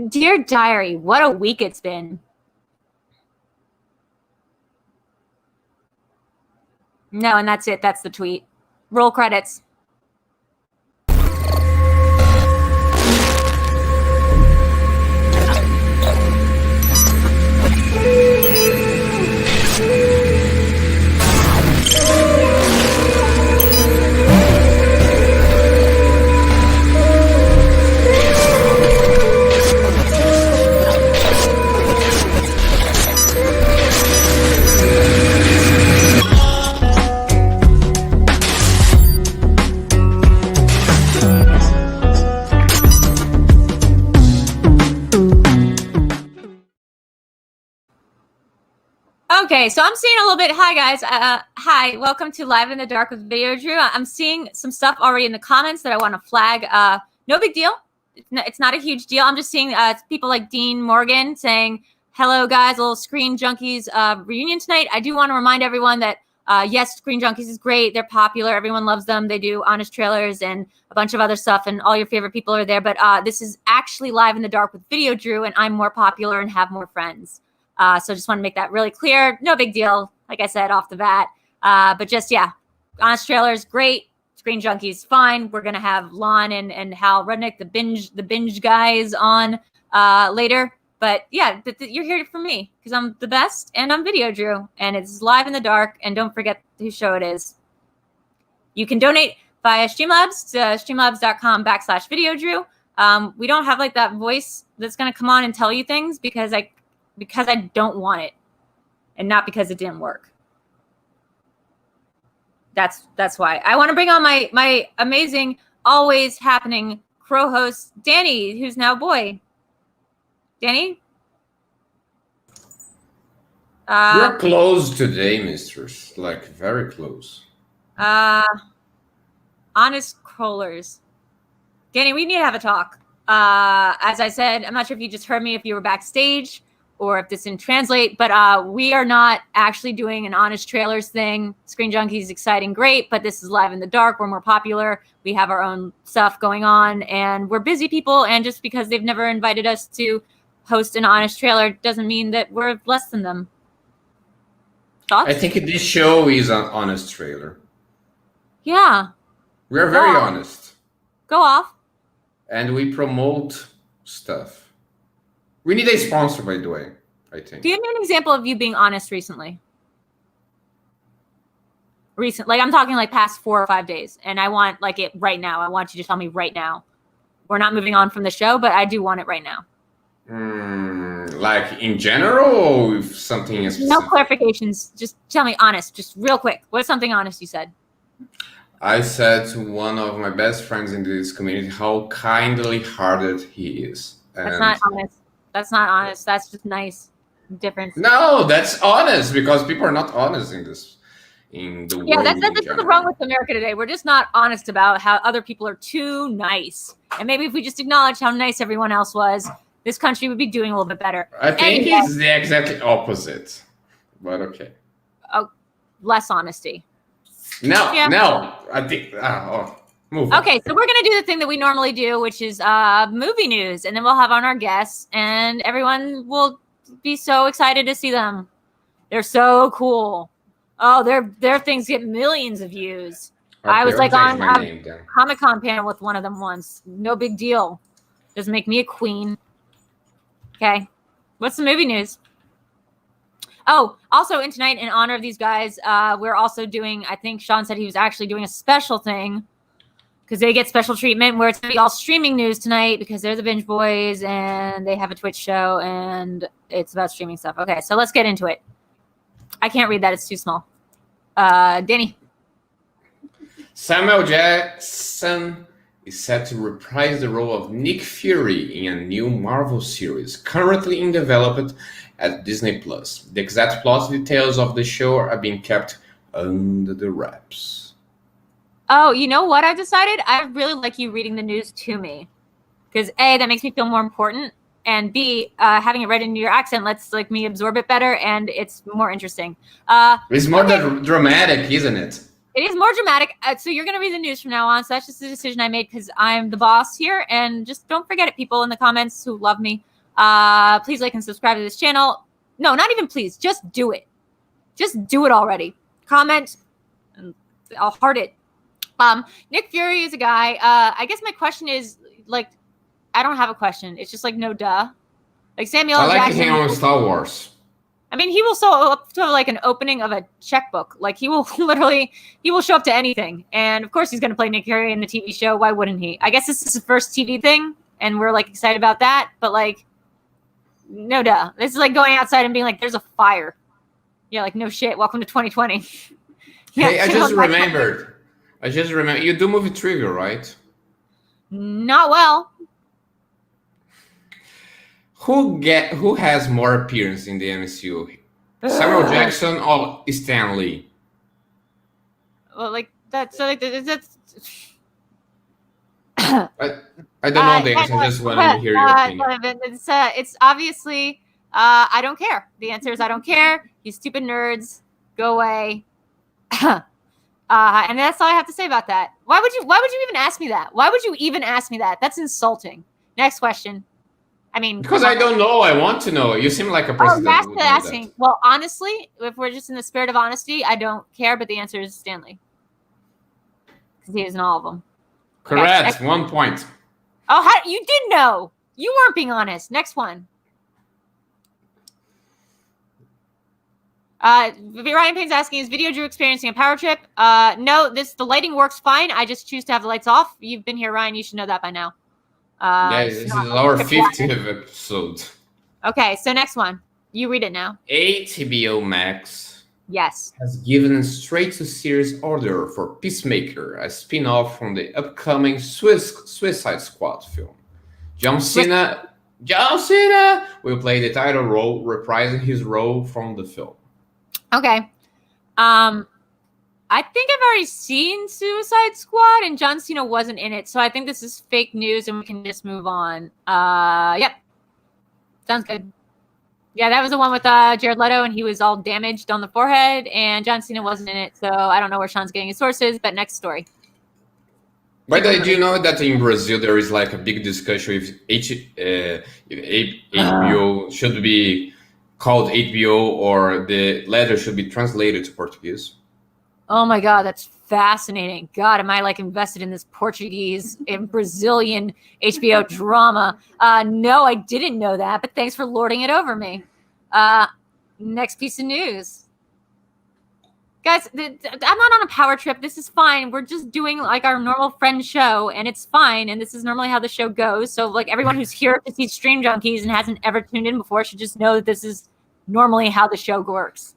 Dear Diary, what a week it's been. No, and that's it. That's the tweet. Roll credits. Okay, so I'm seeing a little bit. Hi, guys. Hi, welcome to Live in the Dark with Videodrew. I'm seeing some stuff already in the comments that I want to flag. No big deal. It's not a huge deal. I'm just seeing people like Dean Morgan saying, hello, guys, a little Screen Junkies reunion tonight. I do want to remind everyone that, yes, Screen Junkies is great. They're popular. Everyone loves them. They do honest trailers and a bunch of other stuff, and all your favorite people are there. But this is actually Live in the Dark with Videodrew, and I'm more popular and have more friends. So just want to make that really clear. No big deal, like I said, off the bat. But just, yeah, honest trailers, great. Screen Junkies, fine. We're going to have Lon and Hal Rudnick, the binge guys, on later. But, yeah, you're here for me because I'm the best, and I'm Videodrew. And it's Live in the Dark, and don't forget whose show it is. You can donate via Streamlabs to streamlabs.com/Videodrew. We don't have, like, that voice that's going to come on and tell you things because I don't want it, and not because it didn't work. That's why. I want to bring on my amazing, always happening crow host, Danny, who's now boy. Danny? You're close today, mistress. Like, very close. Honest crawlers. Danny, we need to have a talk. As I said, I'm not sure if you just heard me, if you were backstage, or if this didn't translate, but we are not actually doing an honest trailers thing. Screen Junkies, exciting, great, but this is Live in the Dark. We're more popular. We have our own stuff going on, and we're busy people, and just because they've never invited us to host an honest trailer doesn't mean that we're less than them. Thoughts? I think this show is an honest trailer. Yeah. We're very honest. Go off. And we promote stuff. We need a sponsor, by the way, I think. Give me an example of you being honest recently. Like, I'm talking like past 4 or 5 days, and I want like it right now. I want you to tell me right now. We're not moving on from the show, but I do want it right now. Like in general, or if something is no clarifications. Just tell me honest, just real quick. What's something honest you said? I said to one of my best friends in this community how kindly hearted he is. That's not honest. That's not honest. That's just nice. Difference. No, that's honest because people are not honest in this. In the yeah, that's what's wrong with America today. We're just not honest about how other people are too nice. And maybe if we just acknowledge how nice everyone else was, this country would be doing a little bit better. I think it's the exact opposite. But okay. Oh, less honesty. No. I think. Move on. Okay, so we're going to do the thing that we normally do, which is movie news. And then we'll have on our guests, and everyone will be so excited to see them. They're so cool. Oh, their things get millions of views. Okay, I was like on a Comic-Con panel with one of them once. No big deal. Doesn't make me a queen. Okay. What's the movie news? Oh, also in tonight, in honor of these guys, we're also doing, I think Sean said he was actually doing a special thing because they get special treatment where it's going to be all streaming news tonight because they're the Binge Boys and they have a Twitch show and it's about streaming stuff. Okay, so let's get into it. I can't read that. It's too small. Danny. Samuel Jackson is set to reprise the role of Nick Fury in a new Marvel series currently in development at Disney+. The exact plot details of the show are being kept under the wraps. Oh, you know what I've decided? I really like you reading the news to me. Because A, that makes me feel more important. And B, having it read in your accent lets like me absorb it better and it's more interesting. It's more dramatic, isn't it? It is more dramatic. So you're going to read the news from now on. So that's just a decision I made because I'm the boss here. And just don't forget it, people in the comments who love me. Please like and subscribe to this channel. No, not even please. Just do it. Just do it already. Comment. And I'll heart it. Nick Fury is a guy. I guess my question is, like, I don't have a question. It's just like, no duh. Like Samuel I like Jackson. him on Star Wars. I mean, he will show up to like an opening of a checkbook. Like he will show up to anything. And of course he's going to play Nick Fury in the TV show. Why wouldn't he? I guess this is his first TV thing and we're like excited about that. But like, no duh. This is like going outside and being like, there's a fire. Yeah, like no shit. Welcome to 2020. Yeah, Hey, I just remembered. You do movie trivia, right? Not well. Who has more appearance in the MCU? Samuel Jackson or Stan Lee? Well, like that's that's. I don't know the answer. I just want to hear your opinion. It's obviously I don't care. The answer is I don't care. You stupid nerds, go away. And that's all I have to say about that. Why would you even ask me that? Why would you even ask me that? That's insulting. Next question. I mean, because I don't know. I want to know. You seem like a person that would know asking. that. Well, honestly, if we're just in the spirit of honesty, I don't care. But the answer is Stanley, because he is in all of them. Correct. Okay, 1 point. Oh, you did know. You weren't being honest. Next one. Ryan Payne's asking, is Videodrew experiencing a power trip? No, the lighting works fine. I just choose to have the lights off. You've been here, Ryan. You should know that by now. This is our 50th episode. Okay, so next one. You read it now. HBO Max has given straight to series order for Peacemaker, a spin-off from the upcoming Suicide Squad film. John Cena will play the title role, reprising his role from the film. Okay. I think I've already seen Suicide Squad and John Cena wasn't in it. So I think this is fake news and we can just move on. Yep. Sounds good. Yeah, that was the one with Jared Leto and he was all damaged on the forehead and John Cena wasn't in it. So I don't know where Sean's getting his sources, but next story. By the way, do you know that in Brazil there is like a big discussion if HBO should be called HBO or the letter should be translated to Portuguese? Oh my God, that's fascinating. God, am I like invested in this Portuguese and Brazilian HBO drama? No, I didn't know that, but thanks for lording it over me. Next piece of news. Guys, I'm not on a power trip. This is fine. We're just doing like our normal friend show and it's fine. And this is normally how the show goes. So like everyone who's here to see Stream Junkies and hasn't ever tuned in before should just know that this is normally how the show works.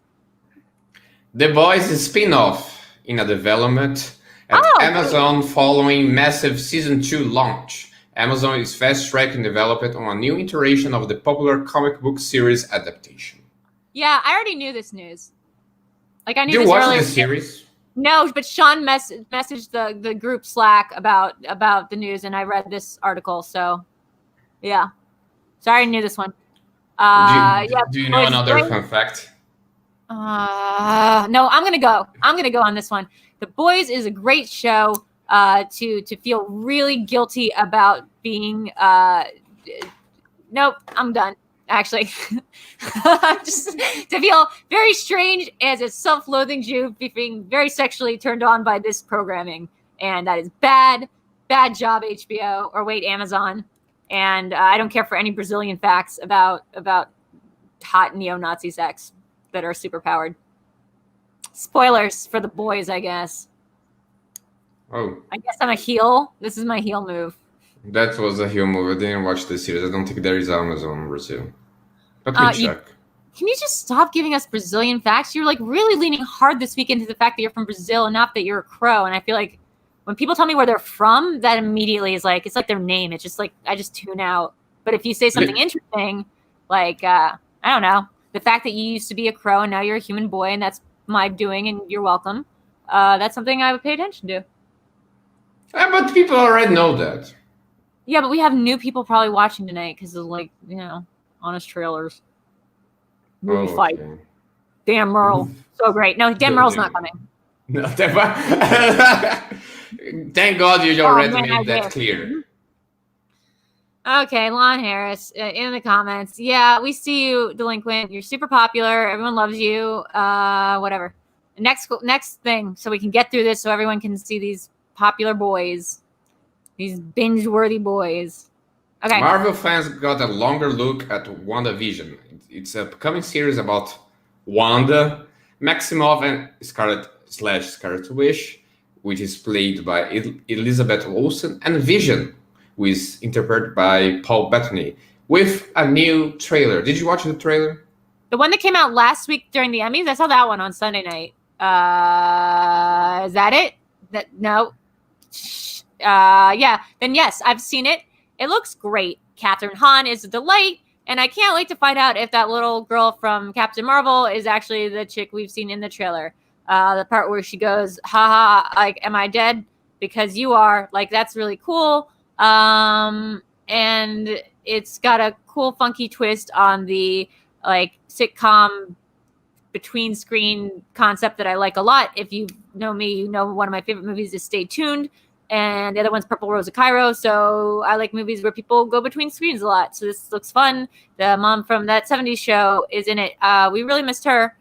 The Boys is spin-off in a development at Amazon following massive Season 2 launch. Amazon is fast-tracking development on a new iteration of the popular comic book series adaptation. Yeah, I already knew this news. Like I knew Did this you watch earlier. the series? No, but Sean messaged the group Slack about the news, and I read this article. So, yeah. So I already knew this one. Do you know another fun fact? No, I'm gonna go on this one. The Boys is a great show to feel really guilty about being nope, I'm done. Actually, just to feel very strange as a self-loathing Jew being very sexually turned on by this programming, and that is bad job HBO or wait Amazon. And I don't care for any Brazilian facts about hot neo-Nazi sex that are super powered. Spoilers for The Boys, I guess. Oh. I guess I'm a heel. This is my heel move. That was a heel move. I didn't watch the series. I don't think there is Amazon in Brazil. Let me check. Can you just stop giving us Brazilian facts? You're like really leaning hard this week into the fact that you're from Brazil and not that you're a crow. And I feel like when people tell me where they're from, that immediately is like, it's like their name. It's just like, I just tune out. But if you say something interesting, like, I don't know, the fact that you used to be a crow and now you're a human boy and that's my doing and you're welcome. That's something I would pay attention to. But people already know that. Yeah, but we have new people probably watching tonight because of like, you know, honest trailers. Movie fight. Okay. Dan Merle. So great. No, Dan Merle's not coming. No, thank God you already made that clear. Okay, Lon Harris in the comments. Yeah, we see you, Delinquent. You're super popular. Everyone loves you. Whatever. Next thing, so we can get through this, so everyone can see these popular boys, these binge-worthy boys. Okay. Marvel fans got a longer look at WandaVision. It's a upcoming series about Wanda, Maximoff, and Scarlet Witch, which is played by Elizabeth Olsen, and Vision, who is interpreted by Paul Bettany, with a new trailer. Did you watch the trailer? The one that came out last week during the Emmys? I saw that one on Sunday night. Is that it? No. Yeah. Then yes, I've seen it. It looks great. Catherine Hahn is a delight, and I can't wait to find out if that little girl from Captain Marvel is actually the chick we've seen in the trailer. The part where she goes, haha, like, am I dead? Because you are. Like, that's really cool. And it's got a cool, funky twist on the, like, sitcom between screen concept that I like a lot. If you know me, you know one of my favorite movies is Stay Tuned, and the other one's Purple Rose of Cairo. So I like movies where people go between screens a lot. So this looks fun. The mom from that 70s show is in it. We really missed her.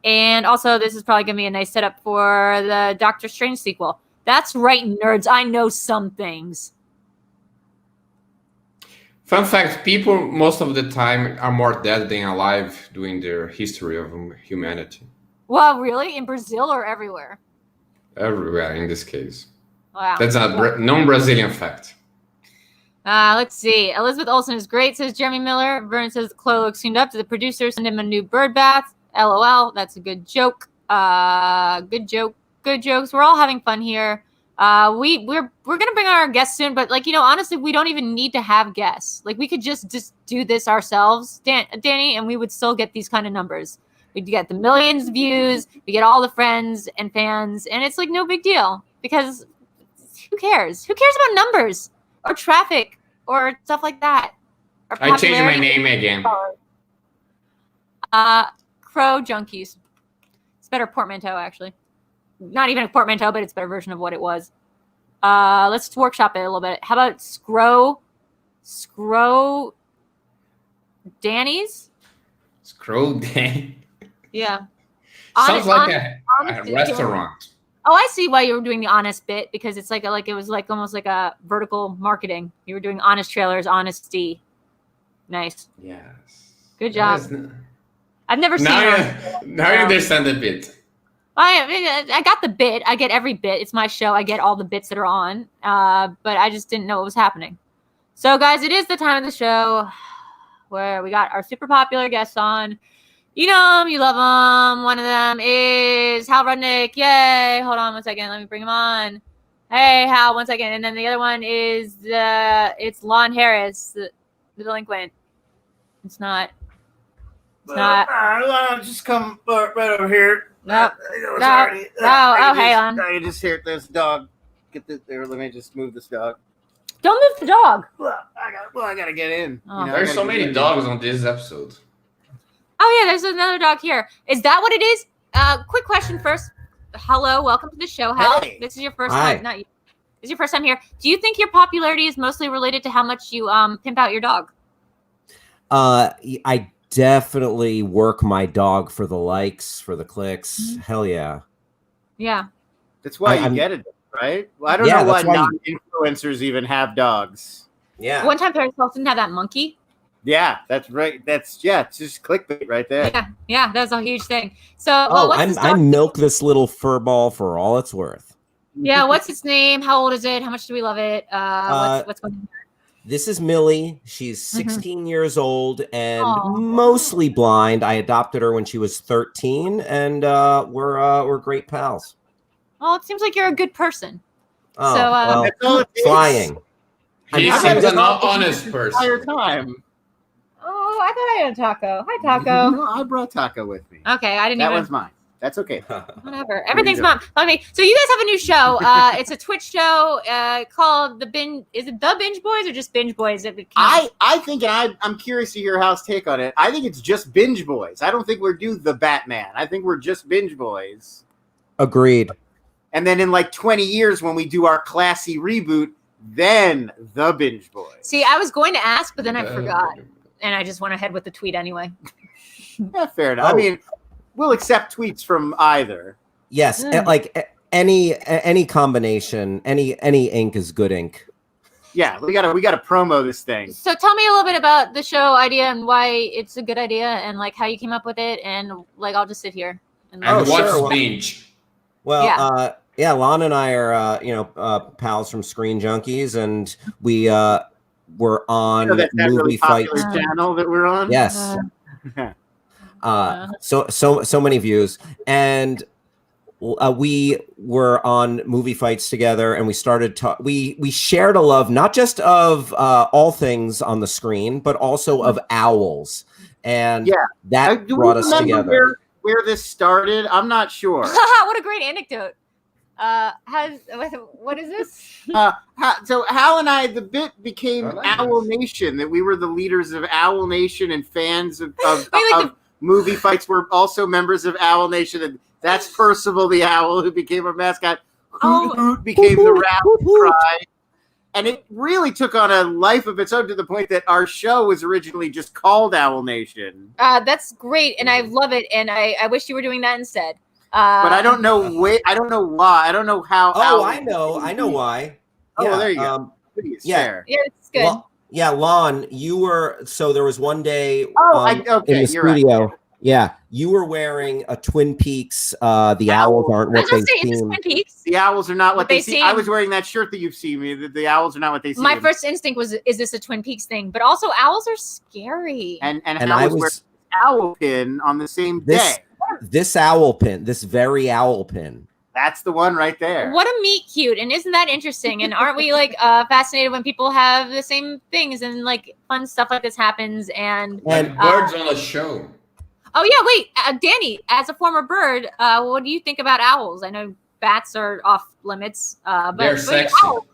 And also, this is probably going to be a nice setup for the Doctor Strange sequel. That's right, nerds. I know some things. Fun fact, people most of the time are more dead than alive during their history of humanity. Well, really? In Brazil or everywhere? Everywhere in this case. Wow. That's a non-Brazilian fact. Let's see. Elizabeth Olsen is great, says Jeremy Miller. Vernon says Chloe looks tuned up. To the producer, send him a new bird bath. LOL. That's a good joke. Good joke. Good jokes. We're all having fun here. We're gonna bring on our guests soon, but like, you know, honestly, we don't even need to have guests. Like, we could just do this ourselves, Danny, and we would still get these kind of numbers. We'd get the millions of views, we get all the friends and fans, and it's like no big deal, because who cares? Who cares about numbers or traffic or stuff like that? I changed my name again. Crow Junkies. It's better portmanteau, actually. Not even a portmanteau, but it's a better version of what it was. Let's workshop it a little bit. How about Scro Danny's? Scroll Danny. Yeah. Sounds like a restaurant. Oh, I see why you were doing the honest bit, because it's like it was like almost like a vertical marketing. You were doing honest trailers, honesty. Nice. Yes. Good job. I've never seen it. Now you understand the bit. I got the bit. I get every bit. It's my show. I get all the bits that are on. But I just didn't know what was happening. So, guys, it is the time of the show where we got our super popular guests on. You know them. You love them. One of them is Hal Rudnick. Yay. Hold on one second. Let me bring him on. Hey, Hal, one second. And then the other one is it's Lon Harris, the delinquent. It's not. Just come right over here. Nope. Hey, Lon. I just hear this dog. Get this there. Let me just move this dog. Don't move the dog. Well, I gotta get in. Oh. There's so many dogs on this episode. Oh yeah, there's another dog here. Is that what it is? Quick question first. Hello, welcome to the show, Hal. Hey. This is your first time. Not you. This is your first time here. Do you think your popularity is mostly related to how much you pimp out your dog? I definitely work my dog for the likes, for the clicks. Mm-hmm. Hell yeah. Yeah. That's why you get it, right? Well, I don't know why non-influencers even have dogs. Yeah. One time Paris Hilton had that monkey. Yeah, that's right. It's just clickbait right there. Yeah, that was a huge thing. So, I milk this little fur ball for all it's worth. Yeah, what's its name? How old is it? How much do we love it? What's going on? This is Millie. She's 16 years old and mostly blind. I adopted her when she was 13, and we're great pals. Oh, it seems like you're a good person. Oh, so, well, trying. He seems an honest person. Entire time. Oh, I thought I had a taco. Hi, Taco. No, I brought Taco with me. Okay, I didn't That even. one's mine. That's okay. Whatever. Everything's mom. Okay, so you guys have a new show. It's a Twitch show called The Binge. Is it The Binge Boys or just Binge Boys? I think, and I'm curious to hear Hal's take on it. I think it's just Binge Boys. I don't think we're do the Batman. I think we're just Binge Boys. Agreed. And then in like 20 years, when we do our classy reboot, then the Binge Boys. See, I was going to ask, but then I forgot. And I just went ahead with the tweet anyway. Yeah, fair enough. I mean, we'll accept tweets from either. Yes, like any combination, any ink is good ink. Yeah, we gotta promo this thing. So tell me a little bit about the show idea and why it's a good idea and like how you came up with it, and like I'll just sit here and watch sure. Binge. Well, Lon and I are pals from Screen Junkies, and we were on that movie really fights channel that we're on. Yes, so many views, and we were on movie fights together, and we started we shared a love not just of all things on the screen, but also of owls, and that brought us together. Where this started, I'm not sure. What a great anecdote. What is this? So Hal and I, the bit became Owl Nation, that we were the leaders of Owl Nation and fans of movie fights. We're also members of Owl Nation, and that's Percival the Owl, who became our mascot. Hoot became the rally cry. And it really took on a life of its own, to the point that our show was originally just called Owl Nation. That's great, and I love it, and I wish you were doing that instead. But I don't know I don't know why. I don't know how. Oh, I know why. Oh, well, there you go. Yeah, it's good. Lon, you were, so there was one day in the studio. Right. Yeah, you were wearing a Twin Peaks. The owls aren't what they seem. Twin Peaks. The owls are not what they seem. I was wearing that shirt that you've seen me. The owls are not what they seem. My first instinct was, is this a Twin Peaks thing? But also, owls are scary. And I was wearing an owl pin on the same day. This owl pin, this very owl pin. That's the one right there. What a meet cute. And isn't that interesting? And aren't we like fascinated when people have the same things and like fun stuff like this happens? And birds on a show. Oh, yeah. Wait, Danny, as a former bird, what do you think about owls? I know bats are off limits. But they're sexy. Owls.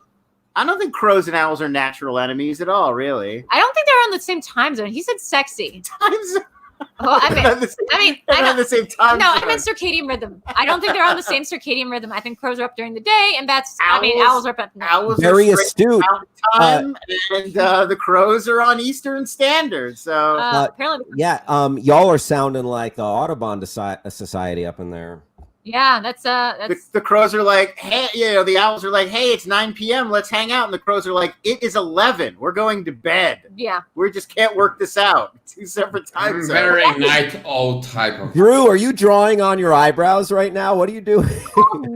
I don't think crows and owls are natural enemies at all, really. I don't think they're on the same time zone. He said sexy. Time zone. Well, I mean, at the same time. No, I meant circadian rhythm. I don't think they're on the same circadian rhythm. I think crows are up during the day, and owls are up at night. Owls very are astute. Time, and the crows are on Eastern Standard. So apparently, y'all are sounding like the Audubon Society up in there. Yeah, that's the crows are like, hey, the owls are like, hey, it's 9 p.m. Let's hang out, and the crows are like, it is 11. We're going to bed. Yeah, we just can't work this out. Two separate time zones. Very night owl type of. Drew, are you drawing on your eyebrows right now? What are you doing?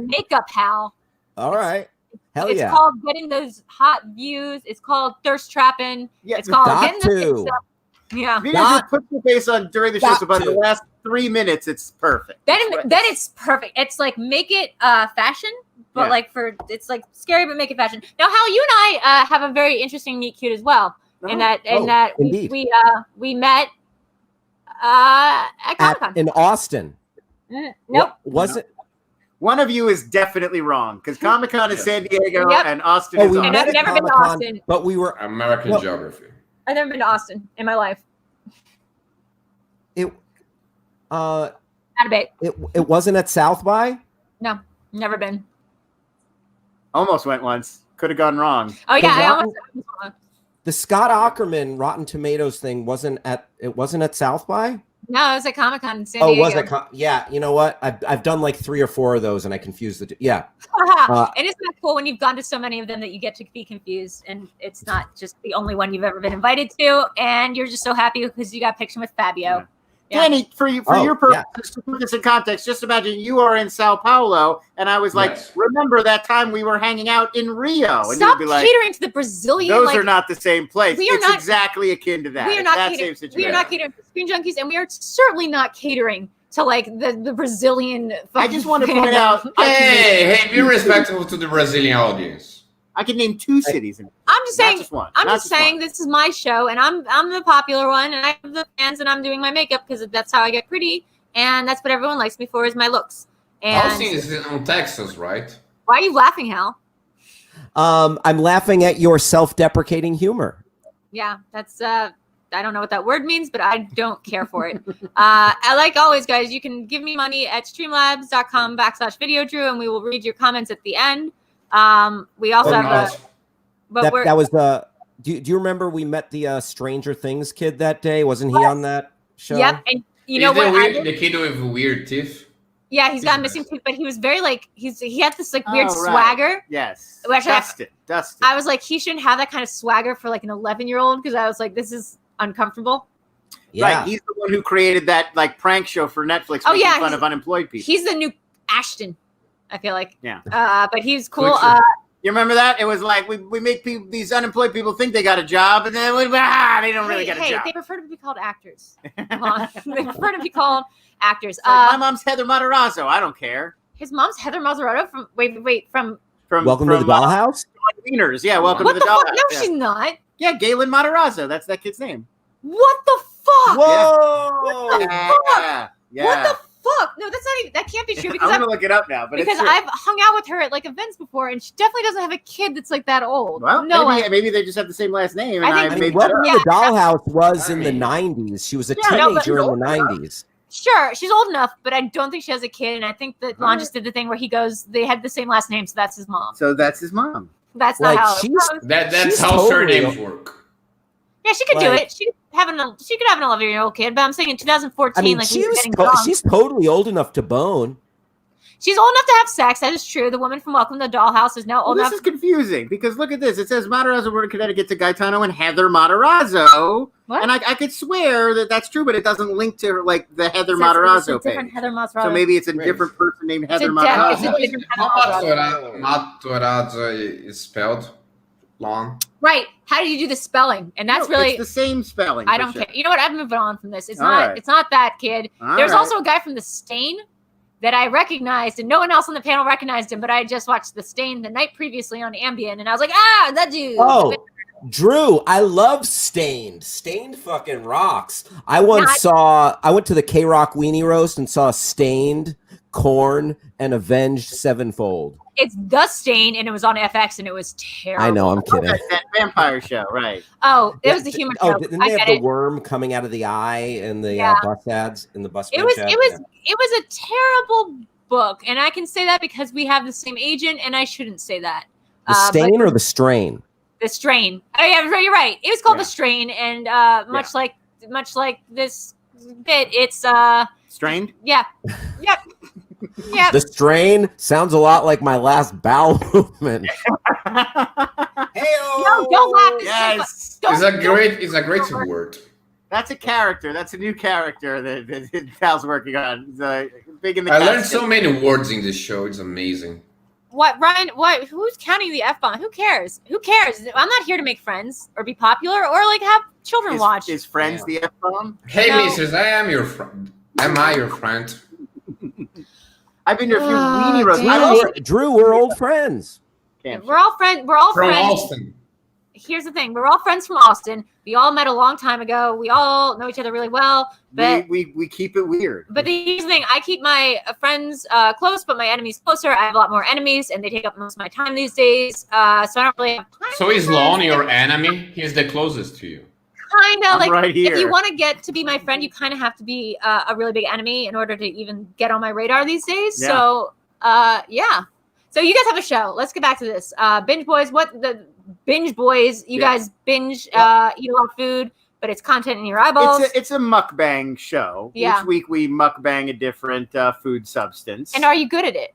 Makeup, Hal. All right. Hell it's called getting those hot views. It's called thirst trapping. Yeah, it's called getting the stuff. Yeah. Just put your face on during the show, so by the last 3 minutes, it's perfect. Then it's perfect. It's like make it fashion, but it's like scary, but make it fashion. Now, Hal, you and I have a very interesting meet cute as well. In that we met at Comic-Con. In Austin. Nope. Was it? One of you is definitely wrong, because Comic-Con is San Diego and Austin is Austin. And I've never been to Austin. But we were American geography. I've never been to Austin in my life. It wasn't at South by? No, never been. Almost went once. Could have gone wrong. Oh yeah, I almost. The Scott Aukerman Rotten Tomatoes thing wasn't at South by? No, it was at Comic-Con in San Diego. Oh, was it? Yeah, you know what? I've done like 3 or 4 of those, and I confused the two. Yeah. And isn't that cool when you've gone to so many of them that you get to be confused, and it's not just the only one you've ever been invited to, and you're just so happy because you got a picture with Fabio. Yeah. Danny, for your purpose, to put this in context, just imagine you are in Sao Paulo, and I was like, remember that time we were hanging out in Rio? And stop you'd be like, catering to the Brazilian. Those are not the same place. It's exactly akin to that. We are not catering. We are not catering to Screen Junkies, and we are certainly not catering to like the Brazilian. I just want to point out. Hey, be respectful to the Brazilian audience. I can name 2 cities. I'm just saying. I'm just saying this is my show, and I'm the popular one, and I have the fans, and I'm doing my makeup because that's how I get pretty, and that's what everyone likes me for is my looks. And Austin is in Texas, right? Why are you laughing, Hal? I'm laughing at your self-deprecating humor. Yeah, that's I don't know what that word means, but I don't care for it. Like always, guys, you can give me money at streamlabs.com/Videodrew, and we will read your comments at the end. We also have that was the. Do you remember we met the Stranger Things kid that day? Wasn't he on that show? Yep. And you know what? The kid with weird teeth. Yeah, he's got missing teeth, but he was very like he had this like weird swagger. Yes. Dustin. I was like, he shouldn't have that kind of swagger for like an 11-year-old because I was like, this is uncomfortable. Yeah. Right. He's the one who created that like prank show for Netflix making fun of unemployed people. He's the new Ashton, I feel like. Yeah. But he's cool. You remember that? It was like we make these unemployed people think they got a job, and then they don't really get a job. They prefer to be called actors. They prefer to be called actors. My mom's Heather Matarazzo. I don't care. His mom's Heather Mazzarato from Welcome to the Dollhouse. Wieners. Yeah, welcome what to the Dollhouse. Dollhouse. No, she's not. Yeah, Galen Matarazzo. That's that kid's name. What the fuck? Whoa! What the fuck? Yeah. What the fuck? No, that's not even. That can't be true because I'm gonna look it up now. But because I've hung out with her at like events before, and she definitely doesn't have a kid that's like that old. Well, no, maybe they just have the same last name. And I mean, Welcome to the Dollhouse was in the 90s. She was a teenager in the 90s. Sure, she's old enough, but I don't think she has a kid. And I think that Lon just did the thing where he goes, they had the same last name, so that's his mom. So that's his mom. That's not how it goes. That's how surnames work. Yeah, she could do it. She could have an 11-year-old kid, but I'm saying in 2014, she's totally old enough to bone. She's old enough to have sex. That is true. The woman from Welcome to the Dollhouse is now old enough. This is confusing because look at this. It says Matarazzo were in Connecticut to Gaetano and Heather Matarazzo. What? And I could swear that that's true, but it doesn't link to like the Heather Matarazzo page. Different Heather Matarazzo. So maybe it's a different person named Heather Matarazzo. It's a different Heather Matarazzo is spelled long. Right. How do you do the spelling? And that's really it's the same spelling. I don't care. You know what? I'm moving on from this. It's not that kid. There's also a guy from The Stain that I recognized, and no one else on the panel recognized him, but I just watched The Stain the night previously on Ambien, and I was like, that dude. Oh, Drew, I love Stained. Stained fucking rocks. I went to the K-Rock Weenie Roast and saw Stained, Korn, and Avenged Sevenfold. It's The Stain, and it was on FX, and it was terrible. I know, I'm kidding. That vampire show, right? Oh, it was the humor show. Didn't they have the worm coming out of the eye in the bus ads in the bus? It was a terrible book, and I can say that because we have the same agent, and I shouldn't say that. The Stain or the Strain? The Strain. Oh yeah, you're right. It was called The Strain, and much like this bit, it's Strained. Yeah. Yep. Yeah. The Strain sounds a lot like my last bowel movement. Hey-o! No, don't laugh. Yes. It's a great word. That's a character. That's a new character that Hal's working on. It's, big in the I learned so many words in this show. It's amazing. What, Ryan? What? Who's counting the F-bomb? Who cares? Who cares? I'm not here to make friends or be popular or like have children watch. Is Friends the F-bomb? Hey, Misters, I am your friend. Am I your friend? I've been to a few weenie roasts. Drew, we're old friends. We're all friends. We're all from friends. Austin. Here's the thing: we're all friends from Austin. We all met a long time ago. We all know each other really well. But we keep it weird. But here's the thing: I keep my friends close, but my enemies closer. I have a lot more enemies, and they take up most of my time these days. So I don't really have time. So is Lon your enemy? He's the closest to you. Kind of like right here. If you want to get to be my friend, you kind of have to be a really big enemy in order to even get on my radar these days. Yeah. So yeah. So you guys have a show. Let's get back to this. Binge Boys. What the Binge Boys? You guys binge, eat a lot of food, but it's content in your eyeballs. It's a mukbang show. Yeah. Each week we mukbang a different food substance. And are you good at it?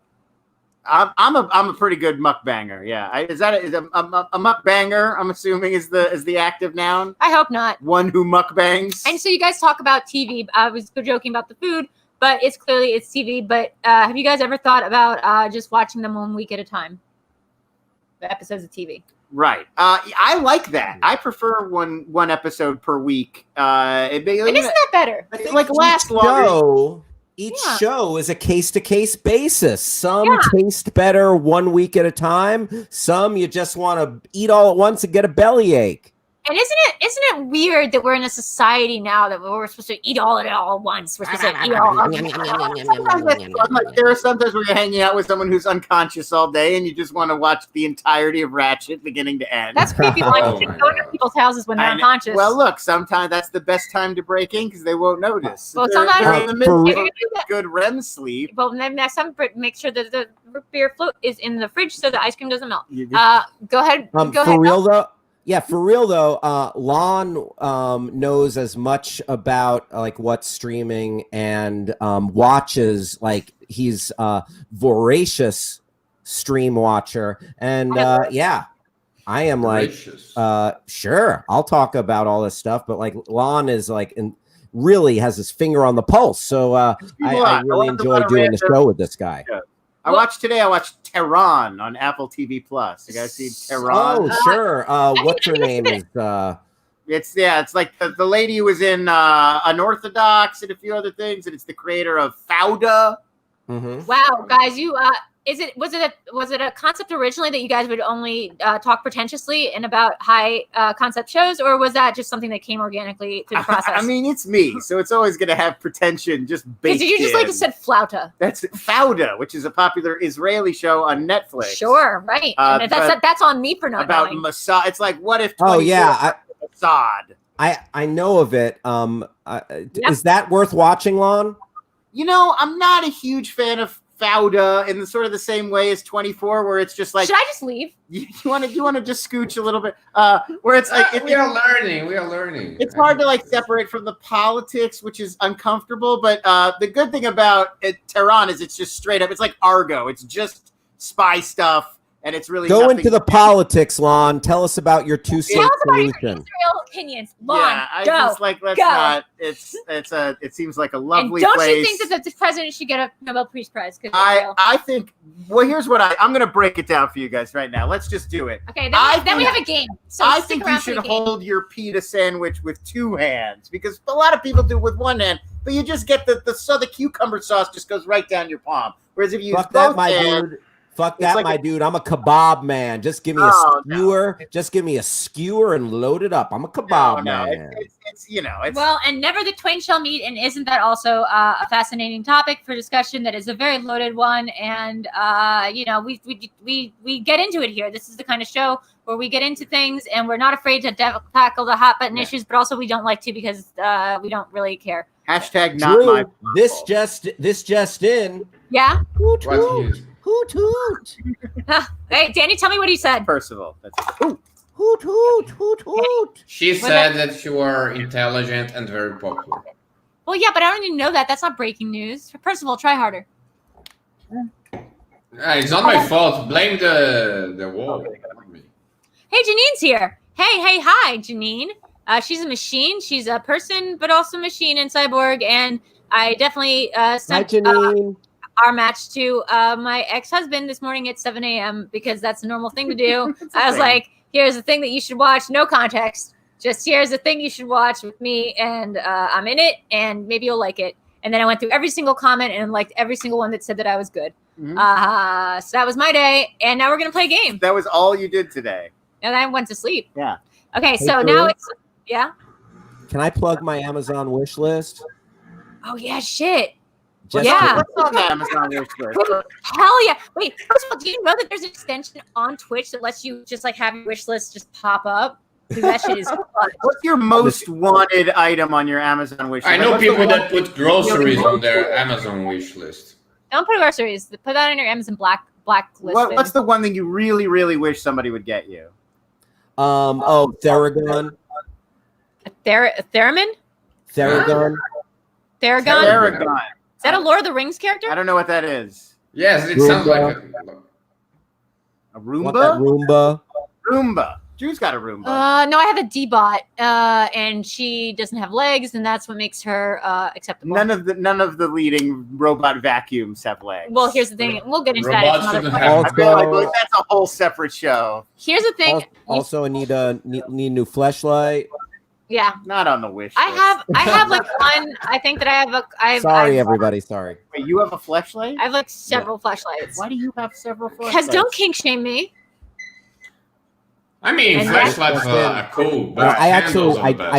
I'm a pretty good mukbanger. Yeah. Is a mukbanger? I'm assuming is the active noun. I hope not. One who mukbangs. And so you guys talk about TV. I was joking about the food, but it's TV. But have you guys ever thought about just watching them 1 week at a time? The episodes of TV. Right. I like that. I prefer one episode per week. And isn't that better? Like last longer. Each show is a case-to-case basis. Some taste better 1 week at a time. Some you just want to eat all at once and get a bellyache. And isn't it weird that we're in a society now that we're supposed to eat all of it all at once? We're supposed to eat all of it. Like, there are sometimes where you're hanging out with someone who's unconscious all day, and you just want to watch the entirety of Ratchet beginning to end. That's creepy. Like, you should go to people's houses when they're unconscious. Well, look, sometimes that's the best time to break in because they won't notice. Well, sometimes they're in the middle of a good REM sleep. Well, then next time, make sure that the root beer float is in the fridge so the ice cream doesn't melt. Go ahead. For real though. Yeah, for real though, Lon knows as much about like what's streaming and watches. Like he's a voracious stream watcher, and yeah, I am like, sure, I'll talk about all this stuff, but like Lon is like, really has his finger on the pulse. So I really enjoy doing the show with this guy. Yeah. I watched Tehran on Apple TV Plus. You guys see Tehran? Oh, sure. What's her name? It's like the lady who was in Unorthodox and a few other things, and it's the creator of Fauda. Mm-hmm. Wow, guys, was it a concept originally that you guys would only talk pretentiously and about high concept shows, or was that just something that came organically through the process? I mean, it's me, so it's always going to have pretension just baked Did you just in. like to said flauta? That's Fauda, which is a popular Israeli show on Netflix. Sure, right. And that's on me for not about knowing. Mossad. It's like, what if? Mossad. I know of it. Is that worth watching, Lon? You know, I'm not a huge fan of Fauda in the sort of the same way as 24, where it's just like, should I just leave? You want to just scooch a little bit, where it's like we are learning. It's hard to like separate from the politics, which is uncomfortable. But the good thing about Tehran is it's just straight up. It's like Argo. It's just spy stuff. And it's really go into the politics, Lon. Tell us about your two-state solution. Your Israel opinions, Lon. Yeah, I just like let's not. It seems like a lovely and don't place. you think that the president should get a Nobel Peace Prize? I think. Well, here's what I'm going to break it down for you guys right now. Let's just do it. Okay, then we have a game. So I think you should hold your pita sandwich with two hands because a lot of people do it with one hand, but you just get the cucumber sauce just goes right down your palm. Whereas if you use both hands. Fuck that, my dude. I'm a kebab man. Just give me a skewer. No. Just give me a skewer and load it up. I'm a kebab man. It's well, and never the twain shall meet. And isn't that also a fascinating topic for discussion? That is a very loaded one. And we get into it here. This is the kind of show where we get into things and we're not afraid to tackle the hot button issues, but also we don't like to because we don't really care. Hashtag not my fault. This just in. Yeah. Hoot hoot. Hoot hoot. Hey, Danny, tell me what he said. Percival. That's hoot hoot hoot hoot. She said that you are intelligent and very popular. Well, yeah, but I don't even know that. That's not breaking news. Percival, try harder. It's not my fault. Blame the wall. Hey, Janine's here. Hey, hi, Janine. She's a machine. She's a person, but also machine and cyborg. And I definitely sent our match to my ex-husband this morning at 7 a.m. because that's a normal thing to do. I was like, here's the thing that you should watch. No context. Just here's the thing you should watch with me. And I'm in it. And maybe you'll like it. And then I went through every single comment and liked every single one that said that I was good. Mm-hmm. So that was my day. And now we're going to play a game. That was all you did today. And I went to sleep. Yeah. Okay, so now it's... Yeah? Can I plug my Amazon wish list? Oh, yeah, shit. What's on the Amazon wish list? Hell yeah. Wait, first of all, do you know that there's an extension on Twitch that lets you just like have your wish list just pop up? Because that shit is fun. What's your most wanted item on your Amazon wish list? I know people that put groceries on their Amazon wish list. Don't put groceries. Put that on your Amazon black list. What's the one thing you really, really wish somebody would get you? Theragun. Theremin? Theragun. Theragun. Is that a Lord of the Rings character? I don't know what that is. Yes, it sounds like a Roomba. Want that Roomba? Roomba. Drew's got a Roomba. No, I have a D-bot, and she doesn't have legs, and that's what makes her acceptable. None of the leading robot vacuums have legs. Well, here's the thing. We'll get into that. I feel like that's a whole separate show. Here's the thing. Also, I need a new fleshlight. Yeah, not on the wish list. I have like one. I think that I have. Sorry, everybody. Sorry. Wait, you have a fleshlight? I have like several fleshlights. Why do you have several fleshlights? Because don't kink shame me. I mean, And flashlights are cool, but Well, I candles are the I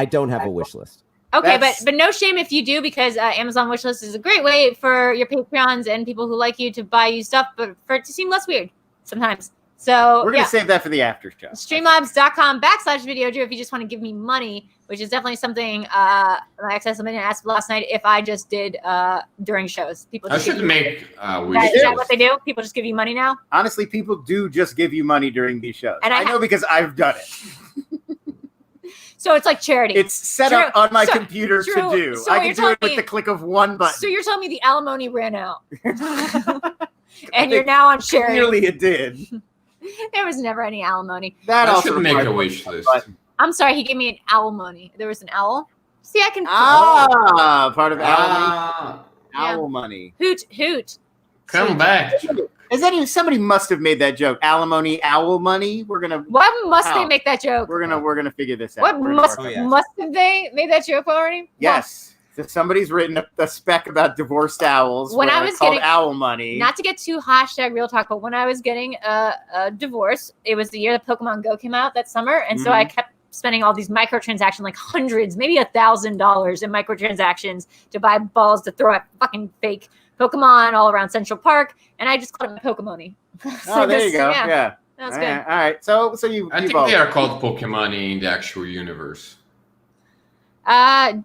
best. don't have a wish list. Okay, That's- but no shame if you do, because Amazon Wishlist is a great way for your Patreons and people who like you to buy you stuff, but for it to seem less weird sometimes. So We're gonna save that for the after show. Streamlabs.com/VideoDrew if you just want to give me money, which is definitely something my ex-husband asked last night if I just did during shows. People I just give should you- make Is that what they do? People just give you money now? Honestly, people do just give you money during these shows. And I I know because I've done it. So it's like charity. It's set Drew, up on my so- computer Drew, to do. so I what can you're do telling it with me- the click of one button. So you're telling me the alimony ran out. And you're now on charity. Clearly it did. There was never any alimony. That I also should make a requires- wish list. I'm sorry, he gave me an owl money. There was an owl. See, I can Part of Ah, owl money. hoot. come back. Is that somebody must have made that joke? Alimony, owl money. We're gonna Why must they Ow. make that joke? we're gonna figure this out. What We're gonna must work on Oh, yeah. must have they made that joke already? Yes. So somebody's written a spec about divorced owls. When I where was it's called getting- owl money. Not to get too real talk, but when I was getting a divorce, it was the year that Pokemon Go came out that summer, and so I kept spending all these microtransactions, like hundreds, maybe $1,000 in microtransactions to buy balls to throw at fucking fake Pokemon all around Central Park, and I just called it my Pokemoni. Oh, there you go. Yeah. That's All good. right. All right. So you. I you think both. they are called Pokemon in the actual universe.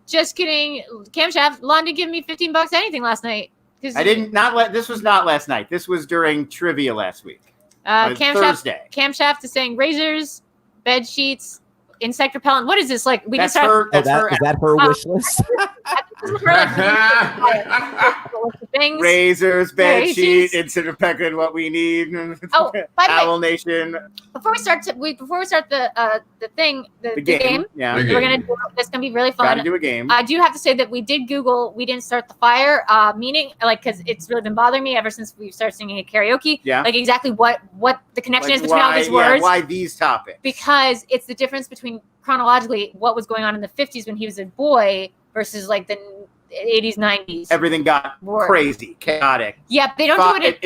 Just kidding. Camshaft, Lon didn't give me $15 anything last night. I didn't. This was not last night. This was during trivia last week. Thursday. Camshaft is saying razors, bed sheets, insect repellent. What is this? Like we That's just her. Oh, That's her. is that her wish list? things. Razors, bed Razors. sheet, incident pecking, what we need. Oh, by the way, Owl Nation, before we start the thing, the game, Yeah, The we're gonna do. It's gonna be really got to fun. do a game. I do have to say that we did Google. We didn't start the fire, meaning like because it's really been bothering me ever since we started singing at karaoke. Yeah. Like exactly what the connection Like is between all these words. why these topics? Because it's the difference between chronologically what was going on in the 50s when he was a boy versus like the 80s, 90s. Everything got War. crazy, chaotic. Yep, they don't do it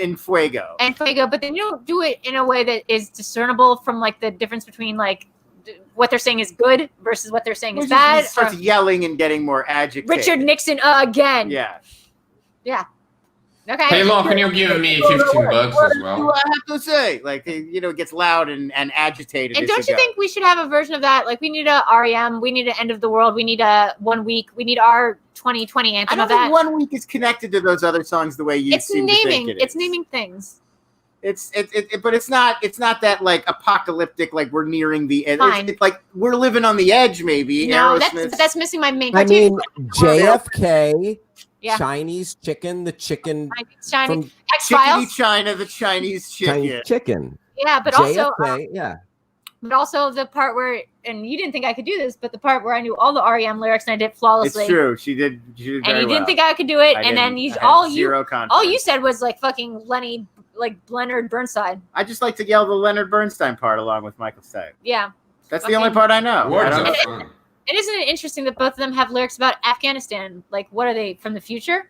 in fuego. and fuego, but then you don't do it in a way that is discernible from like the difference between like what they're saying is good versus what they're saying is Which bad. He starts or yelling and getting more agitated. Richard Nixon again. Yeah. Okay. Hey, Lon, can you give me $15 as What do well? I have to say? Like, it gets loud and agitated. And as don't you go. think we should have a version of that? Like we need a REM, we need an end of the world, we need a 1 week, we need our 2020 I anthem don't of that. think 1 week is connected to those other songs the way you It's seem to think naming. it It's is. naming things. But it's not that like apocalyptic. Like we're nearing the edge. Fine. It's like we're living on the edge. Maybe. No, Aerosmith. that's missing my main I criteria. mean, JFK, Yeah. Chinese chicken, the chicken Shiny from X Chickadee Files. China, the Chinese chicken. Chinese chicken. Yeah, but also, JFK, yeah. but also the part where, and you didn't think I could do this, but the part where I knew all the REM lyrics and I did it flawlessly. It's true. She did. And very you didn't well. think I could do it, I and then didn't. you I had all zero you confidence. said was like fucking Leonard Burnside. I just like to yell the Leonard Bernstein part along with Michael Stipe. Yeah. That's the only part I know. I Words don't are know. fun. And isn't it interesting that both of them have lyrics about Afghanistan? Like, what are they from the future?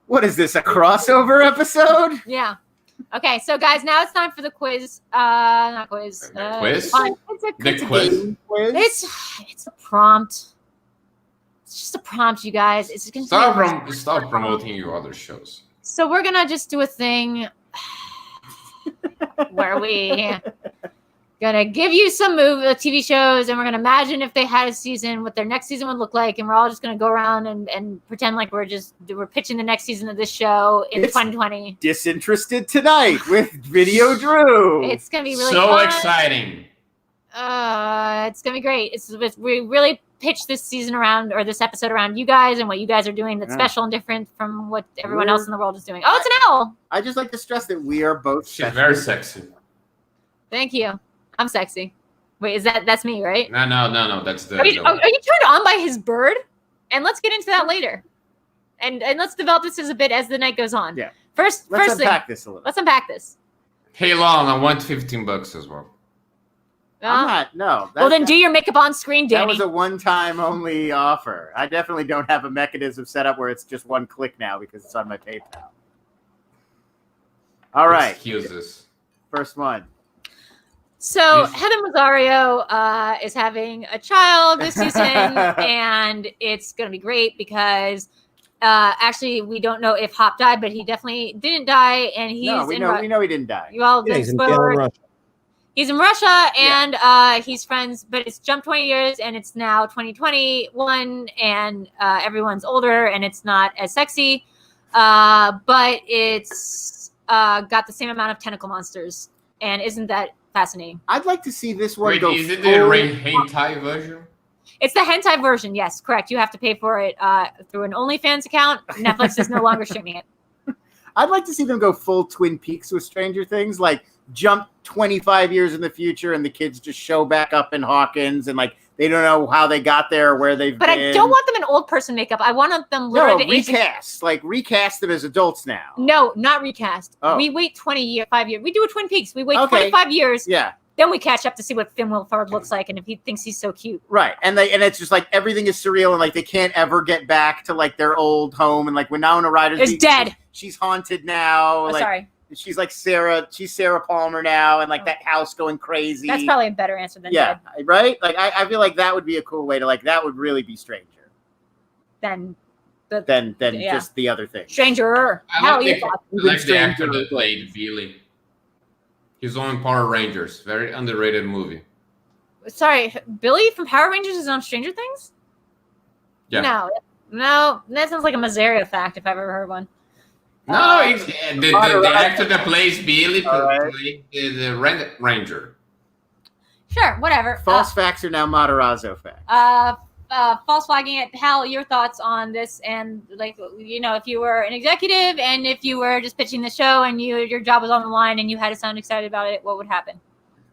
What is this? A crossover episode? Yeah. Okay, so guys, now it's time for the quiz. Not quiz. The quiz? fine. The It's a quiz? game. It's a prompt. It's just a prompt, you guys. It's gonna Stop promoting your other shows. So we're gonna just do a thing where we gonna give you some TV shows, and we're gonna imagine if they had a season, what their next season would look like, and we're all just gonna go around and pretend like we're pitching the next season of this show in It's 2020. Disinterested Tonight with Videodrew. It's gonna be really So fun. exciting. It's gonna be great. We really pitched this season around, or this episode around you guys and what you guys are doing that's Yeah. special and different from what everyone We're- else in the world is doing. Oh, it's an owl. I just like to stress that we are both She's special. very sexy. Thank you. I'm sexy. Wait, that's me, right? No. That's the. Are you turned on by his bird? And let's get into that later. And let's develop this as a bit as the night goes on. Yeah. First Let's thing, unpack this a little. let's unpack this. Hey, Long, I want $15 as well. I'm not. No. Well, then do your makeup on screen, That Danny. was a one-time only offer. I definitely don't have a mechanism set up where it's just one click now because it's on my PayPal. All right. Excuses. First one. So Heather Mazzario is having a child this season, and it's going to be great because actually we don't know if Hop died, but he definitely didn't die, and we know he didn't die. You all he's in jail in Russia. He's in Russia, and he's friends, but it's jumped 20 years, and it's now 2021, and everyone's older, and it's not as sexy, but it's got the same amount of tentacle monsters, and isn't that fascinating? I'd like to see this one go. Is it the hentai version? It's the hentai version, yes, correct. You have to pay for it through an OnlyFans account. Netflix is no longer streaming it. I'd like to see them go full Twin Peaks with Stranger Things, like jump 25 years in the future and the kids just show back up in Hawkins and like they don't know how they got there or where they've been. But I don't want them in old person makeup. I want them literally recast. Like recast them as adults now. No, not recast. Oh. We wait 5 years. We do a Twin Peaks. We wait 25 years. Yeah. Then we catch up to see what Finn Wolfhard looks like and if he thinks he's so cute. Right. And it's just like everything is surreal and like they can't ever get back to like their old home and like Winona Ryder's dead. She's haunted now. Oh, sorry. She's like Sarah. She's Sarah Palmer now, and like that house going crazy. That's probably a better answer than dead. Right. Like I feel like that would be a cool way to like that would really be Stranger. Than just the other thing. Stranger. I like the actor that played Billy. He's on Power Rangers. Very underrated movie. Sorry, Billy from Power Rangers is on Stranger Things? Yeah. No, that sounds like a Mazzario fact if I've ever heard one. No, it's the actor that plays Billy played the Ranger. Sure, whatever. False facts are now Matarazzo facts. False flagging it. Hal, your thoughts on this? And like, if you were an executive and if you were just pitching the show and your job was on the line and you had to sound excited about it, what would happen?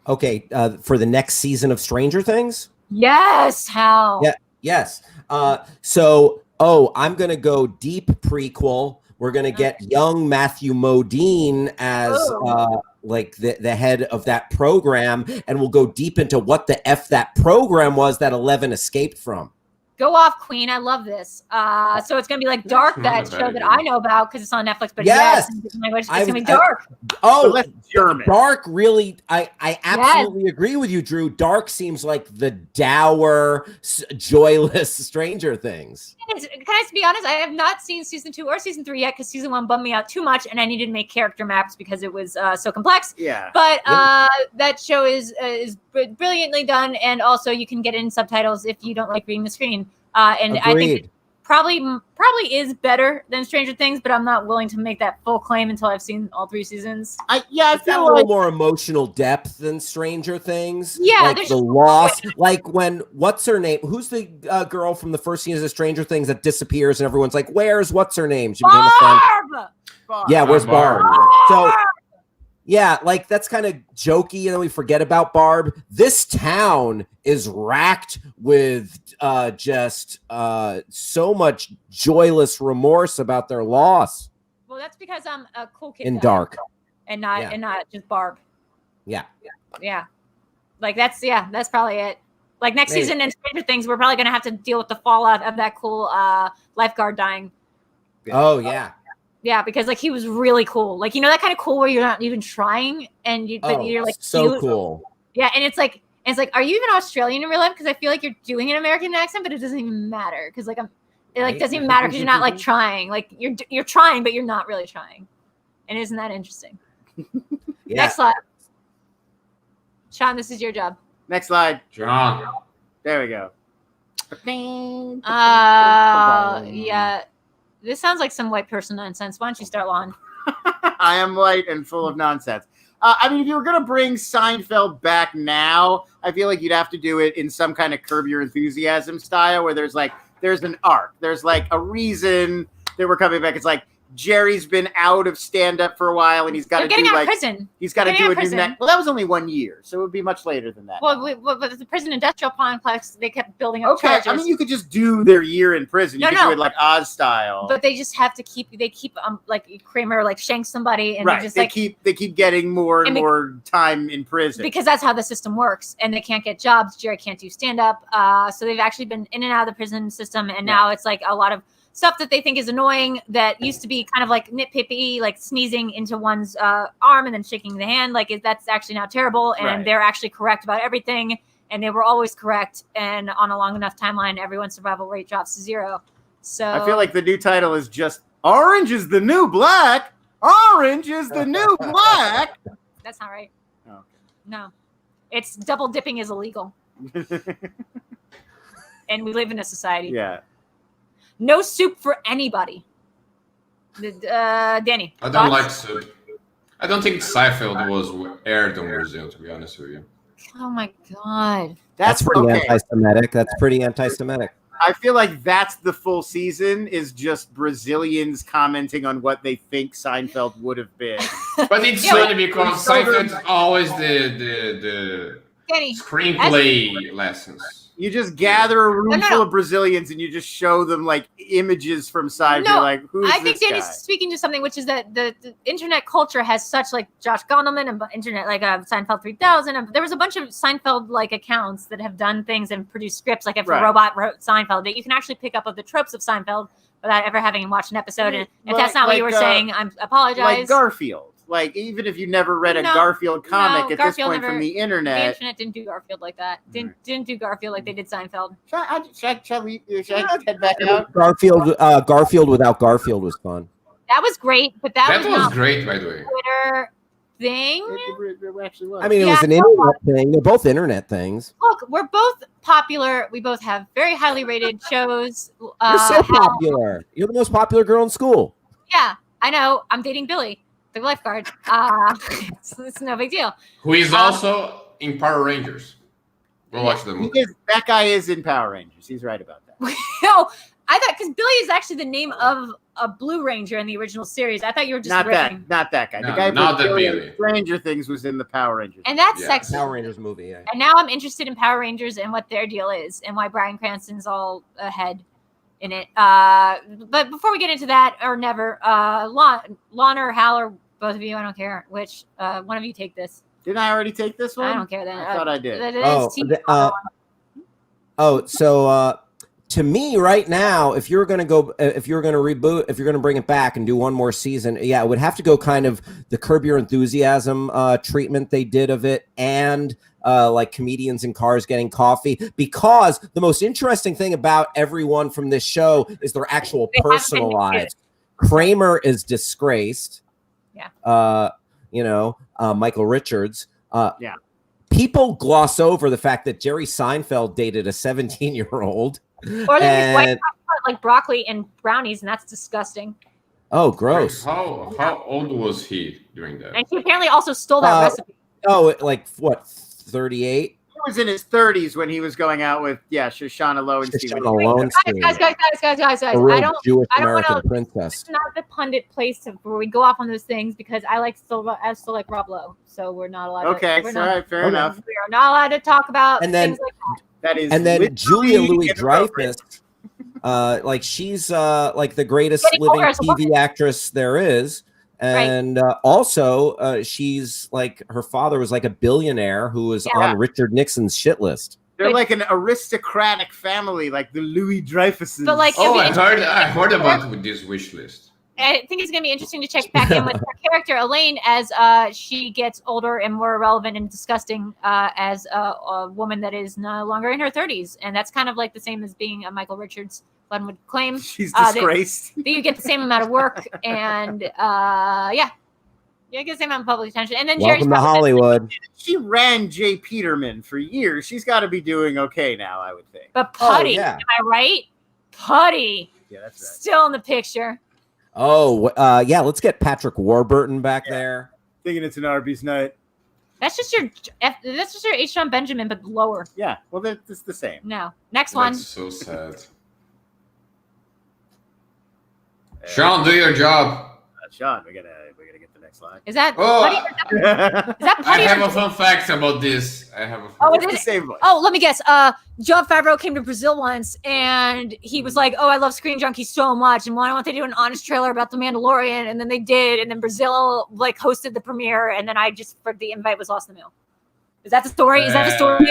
Okay, for the next season of Stranger Things? Yes, Hal. Yeah, yes. I'm going to go deep prequel. We're going to get young Matthew Modine as like the head of that program, and we'll go deep into what the F that program was that 11 escaped from. Go off, Queen. I love this. So it's going to be like Dark, that show that I know about because it's on Netflix. But yes, it's going to be Dark. German. Dark really, I absolutely agree with you, Drew. Dark seems like the dour, joyless Stranger Things. Can I be honest? I have not seen season 2 or season 3 yet because season 1 bummed me out too much, and I needed to make character maps because it was so complex. Yeah. But that show is brilliantly done, and also you can get it in subtitles if you don't like reading the screen. And Agreed. I think it probably is better than Stranger Things, but I'm not willing to make that full claim until I've seen all 3 seasons. I a feel little more emotional depth than Stranger Things. Yeah, like the loss, like when what's her name? Who's the girl from the first season of Stranger Things that disappears and everyone's like, "Where's what's her name?" She became a friend. Yeah, where's Barb? So. Yeah, like that's kind of jokey, and then we forget about Barb. This town is racked with just so much joyless remorse about their loss. Well, that's because I'm a cool kid in Dark, and not just Barb. Yeah. Like that's probably it. Like next season in Stranger Things, we're probably gonna have to deal with the fallout of that cool lifeguard dying. Oh yeah. Yeah, because like he was really cool. Like that kind of cool where you're not even trying, but you're like so cool. Yeah, and it's like, are you even Australian in real life? Because I feel like you're doing an American accent, but it doesn't even matter. Because doesn't even matter because you're not like trying. Like you're trying, but you're not really trying. And isn't that interesting? Yeah. Next slide, Sean. This is your job. Next slide, John. There we go. Yeah. This sounds like some white person nonsense. Why don't you start, Lon? I am white and full of nonsense. I mean, if you were going to bring Seinfeld back now, I feel like you'd have to do it in some kind of Curb Your Enthusiasm style where there's an arc. There's like a reason that we're coming back. It's like Jerry's been out of stand-up for a while, and he's got to do like prison. He's got to do a new next. Well, that was only 1 year, so it would be much later than that. Well, but the prison industrial complex, they kept building up charges. I mean, you could just do their year in prison. You could do it like Oz style. But they just have to keep like Kramer like shanks somebody, and they keep getting more and more time in prison because that's how the system works, and they can't get jobs. Jerry can't do stand-up, so they've actually been in and out of the prison system, and now it's like a lot of stuff that they think is annoying that used to be kind of like nitpicky, like sneezing into one's arm and then shaking the hand. Like that's actually now terrible, and they're actually correct about everything, and they were always correct. And on a long enough timeline, everyone's survival rate drops to 0. So I feel like the new title is just "Orange is the New Black." Orange is the new black. That's not right. Oh, okay. No, it's double dipping is illegal, and we live in a society. Yeah. No soup for anybody. Danny. I don't like soup. I don't think Seinfeld was aired on Brazil, to be honest with you. Oh my god. That's pretty anti-Semitic. That's pretty anti-Semitic. I feel like that's the full season is just Brazilians commenting on what they think Seinfeld would have been. But it's funny because Seinfeld's always the screenplay lessons. You just gather a room full of Brazilians and you just show them like images from Seinfeld. No, like, who's I think this Danny's guy? speaking to something, which is that the internet culture has such like Josh Gondelman and internet like Seinfeld 3000. And there was a bunch of Seinfeld like accounts that have done things and produced scripts. Like if a robot wrote Seinfeld, that you can actually pick up of the tropes of Seinfeld without ever having watched an episode. And if that's not what you were saying, I apologize. Like Garfield. Like, even if you never read a Garfield comic at this point from the internet. The internet didn't do Garfield like that. Didn't do Garfield like they did Seinfeld. Shall I head back out? Garfield without Garfield was fun. That was great, but that was not great, by the way. Twitter thing. It actually was. I mean, it was an internet thing. They're both internet things. Look, we're both popular. We both have very highly rated shows. You're so popular. You're the most popular girl in school. Yeah, I know. I'm dating Billy, the lifeguard. It's no big deal. Who is also in Power Rangers. Go watch the movie. That guy is in Power Rangers. He's right about that. No, I thought because Billy is actually the name of a Blue Ranger in the original series. I thought you were just riffing. Not that guy. No, the guy not from Billy. Stranger Things was in the Power Rangers. And that's sexy. Power Rangers movie, yeah. And now I'm interested in Power Rangers and what their deal is and why Bryan Cranston's all ahead in it. But before we get into that, or never, Lon or Hal or both of you, I don't care which one of you take this. Didn't I already take this one? I don't care then. I thought I did. So to me right now, if you're going to reboot, if you're going to bring it back and do one more season, yeah, it would have to go kind of the Curb Your Enthusiasm treatment they did of it, and like comedians in cars getting coffee, because the most interesting thing about everyone from this show is their actual personal lives. Kramer is disgraced. Yeah. Michael Richards. Yeah. People gloss over the fact that Jerry Seinfeld dated a 17-year-old. Or they white like broccoli and brownies, and that's disgusting. Oh, gross. How old was he during that? And he apparently also stole that recipe. Oh, like what, 38? He was in his 30s when he was going out with Shoshana Lowenstein. Guys. A real I don't Jewish want American to. princess. It's not the pundit place where we go off on those things, because I still like Rob Lowe, so we're not allowed. Okay, fair enough. We are not allowed to talk about things like that. And then Julia Louis-Dreyfus, like she's like the greatest living TV actress there is. And also, she's like, her father was like a billionaire who was on Richard Nixon's shit list. They're like an aristocratic family, like the Louis Dreyfuses. But like, I heard about with this wish list. I think it's going to be interesting to check back in with her character, Elaine, as she gets older and more irrelevant and disgusting as a woman that is no longer in her 30s. And that's kind of like the same as being a Michael Richards, one would claim. She's disgraced. That you get the same amount of work and, you get the same amount of public attention. And then Welcome to Hollywood. She ran J. Peterman for years. She's got to be doing okay now, I would think. But Putty, am I right? Putty. Yeah, that's right. Still in the picture. Oh, let's get Patrick Warburton back there. Thinking it's an Arby's night. That's just your H. John Benjamin, but lower. Yeah, well, that's the same. No. Next one. That's so sad. Sean, do your job. Sean, we gotta get the next line. Is that Putty? Is that Putty? I have a fun fact about this. It's the same one. Oh, let me guess. Jon Favreau came to Brazil once, and he was like, "Oh, I love Screen Junkie so much, and why don't they do an honest trailer about the Mandalorian?" And then they did, and then Brazil like hosted the premiere, and then the invite was lost in the mail. Is that the story? Is that the story?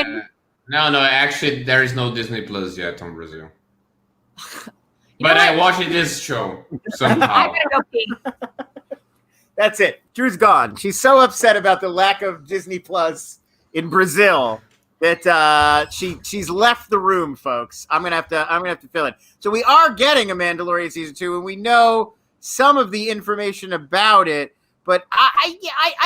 No. Actually, there is no Disney Plus yet on Brazil. But I watched this show somehow. I gotta go pee. That's it. Drew's gone. She's so upset about the lack of Disney Plus in Brazil that she's left the room, folks. I'm gonna have to fill it. So we are getting a Mandalorian Season 2, and we know some of the information about it. But I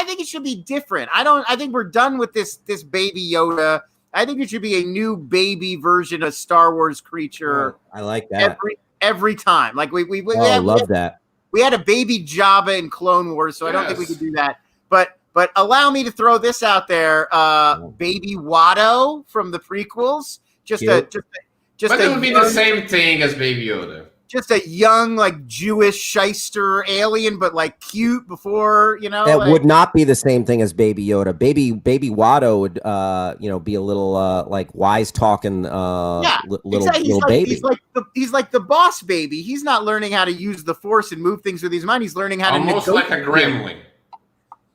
think it should be different. I think we're done with this baby Yoda. I think it should be a new baby version of Star Wars creature. I like that every time. Like we love that. We had a baby Jabba in Clone Wars, so I don't think we could do that. But allow me to throw this out there: baby Watto from the prequels. But it would be the same thing as Baby Yoda. Just a young, like, Jewish shyster alien, but like cute before, That would not be the same thing as Baby Yoda. Baby Watto would, be a little like wise talking, little baby. He's like the boss baby. He's not learning how to use the Force and move things with his mind. He's learning how to almost like a gremlin.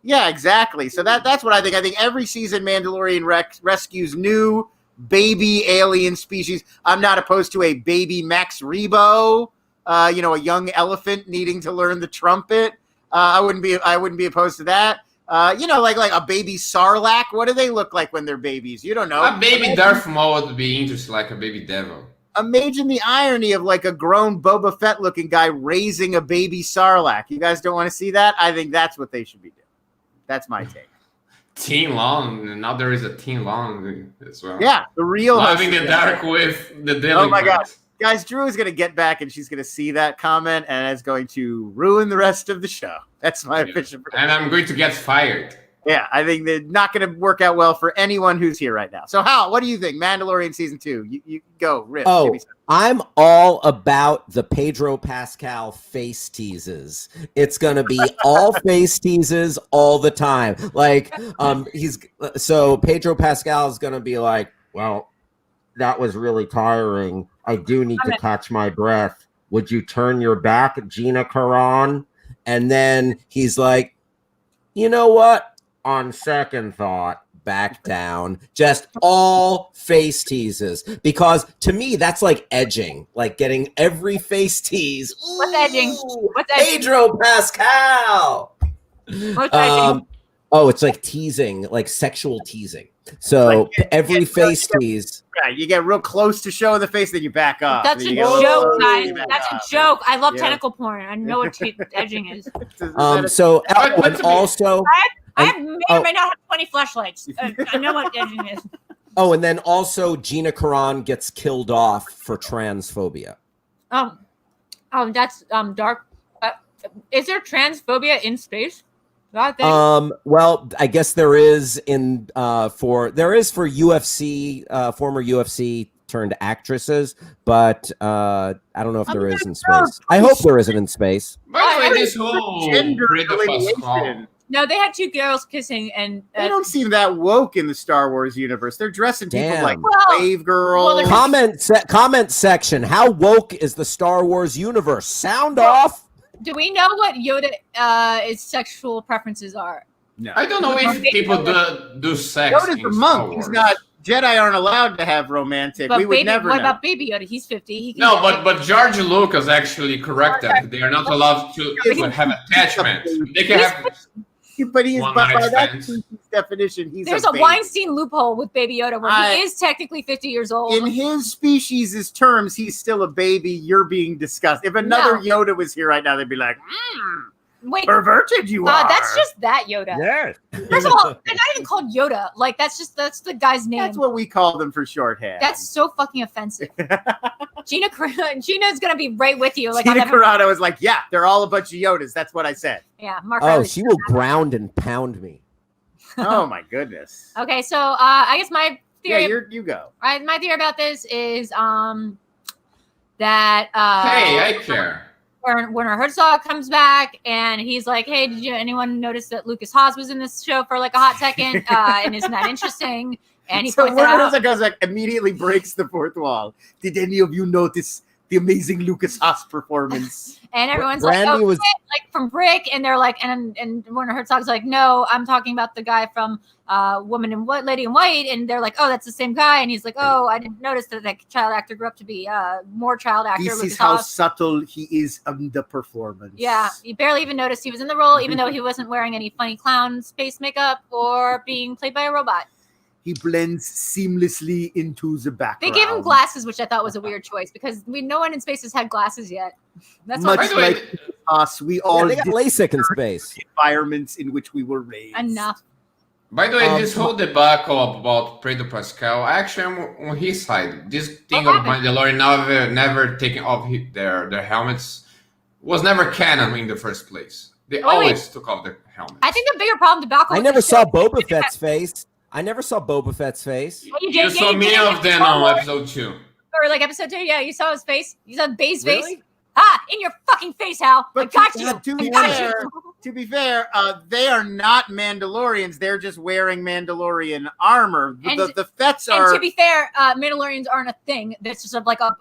Yeah, exactly. So that's what I think. I think every season Mandalorian rescues new baby alien species. I'm not opposed to a baby Max Rebo, a young elephant needing to learn the trumpet. I wouldn't be opposed to that. Like a baby Sarlacc. What do they look like when they're babies? You don't know. A baby Darth Maul would be interesting, like a baby devil. Imagine the irony of like a grown Boba Fett looking guy raising a baby Sarlacc. You guys don't want to see that? I think that's what they should be doing. That's my take. Teen Long, and now there is a Teen Long as well. Yeah, the real. Living the dark with the Delinquent. Oh my god, guys! Drew is going to get back, and she's going to see that comment, and it's going to ruin the rest of the show. That's my official prediction. And I'm going to get fired. Yeah, I think they're not going to work out well for anyone who's here right now. So, Hal, what do you think? Mandalorian Season 2. You go, Rip. Oh, I'm all about the Pedro Pascal face teases. It's going to be all face teases all the time. Like, Pedro Pascal is going to be like, well, that was really tiring. I do need to catch my breath. Would you turn your back, Gina Carano? And then he's like, you know what? On second thought, back down. Just all face teases. Because to me, that's like edging. Like getting every face tease. What's edging? What's edging? Pedro Pascal! What's edging? Oh, it's like teasing, like sexual teasing. So every face tease. Right, you get real close to showing the face, then you back up. That's a joke, guys. That's a joke. I love tentacle porn. I know what edging is. I may or may not have 20 fleshlights. I know what edging is. Oh, and then also Gina Carano gets killed off for transphobia. That's dark. Is there transphobia in space? Well, I guess there is for UFC, former UFC turned actresses, but I don't know if there is in space. I hope there isn't in space. By the way, this whole gender. No, they had two girls kissing, and they don't seem that woke in the Star Wars universe. They're dressing people like slave girls. Comment section. How woke is the Star Wars universe? Sound off. Do we know what Yoda's sexual preferences are? No, I don't know if people do sex. Yoda's a monk. He's not. Jedi aren't allowed to have romantic. But we would never. What about Baby Yoda? He's 50. But George Lucas actually corrected. They are not allowed to have attachment. They can have. But by that definition, there's a Weinstein loophole with Baby Yoda where he is technically 50 years old. In his species' terms, he's still a baby. You're being discussed. If another Yoda was here right now, they'd be like, wait, perverted you are. That's just that Yoda. Yes. First of all, they're not even called Yoda. Like that's the guy's name. That's what we call them for shorthand. That's so fucking offensive. Gina's gonna be right with you. Like Gina Carano was like, yeah, they're all a bunch of Yodas. That's what I said. Yeah, Mark. She will ground and pound me. Oh my goodness. Okay, so I guess my theory. Yeah, you go. My theory about this is that hey, I care. Werner Herzog comes back and he's like, hey, did anyone notice that Lucas Haas was in this show for like a hot second? And isn't that interesting? And he points Werner out. Herzog goes like immediately breaks the fourth wall. Did any of you notice the amazing Lucas Haas performance. And everyone's Brandy like, oh, was- shit, like from Brick, and they're like, and Werner Herzog's like, no, I'm talking about the guy from Woman in White, Lady in White, and they're like, oh, that's the same guy, and he's like, oh, I didn't notice that child actor grew up to be more child actor. This Lucas is how Haas. subtle he is on the performance. Yeah, you barely even noticed he was in the role, even though he wasn't wearing any funny clown space makeup or being played by a robot. He blends seamlessly into the They background. gave him glasses, which I thought was a weird choice because no one in space has had glasses yet. That's Much what By the way, like us, we all they got did LASIK in space. the environments in which we were raised. enough. By the way, this whole debacle about Pedro Pascal, I actually am on his side. This thing What of happened? Mandalorian never taking off their helmets was never canon in the first place. They always took off their helmets. I think the bigger problem debacle. I with never this saw show- Boba Fett's face. I never saw Boba Fett's face. Yeah, you You did. saw you many did. of them on episode 2. Or like episode 2. Yeah, you saw his face. You saw Bay's face. Really? Ah, in your fucking face, Hal. But I got to- you. to I be got fair, you. To be fair, they are not Mandalorians. They're just wearing Mandalorian armor. The Fets And are to be fair, Mandalorians aren't a thing. That's just like a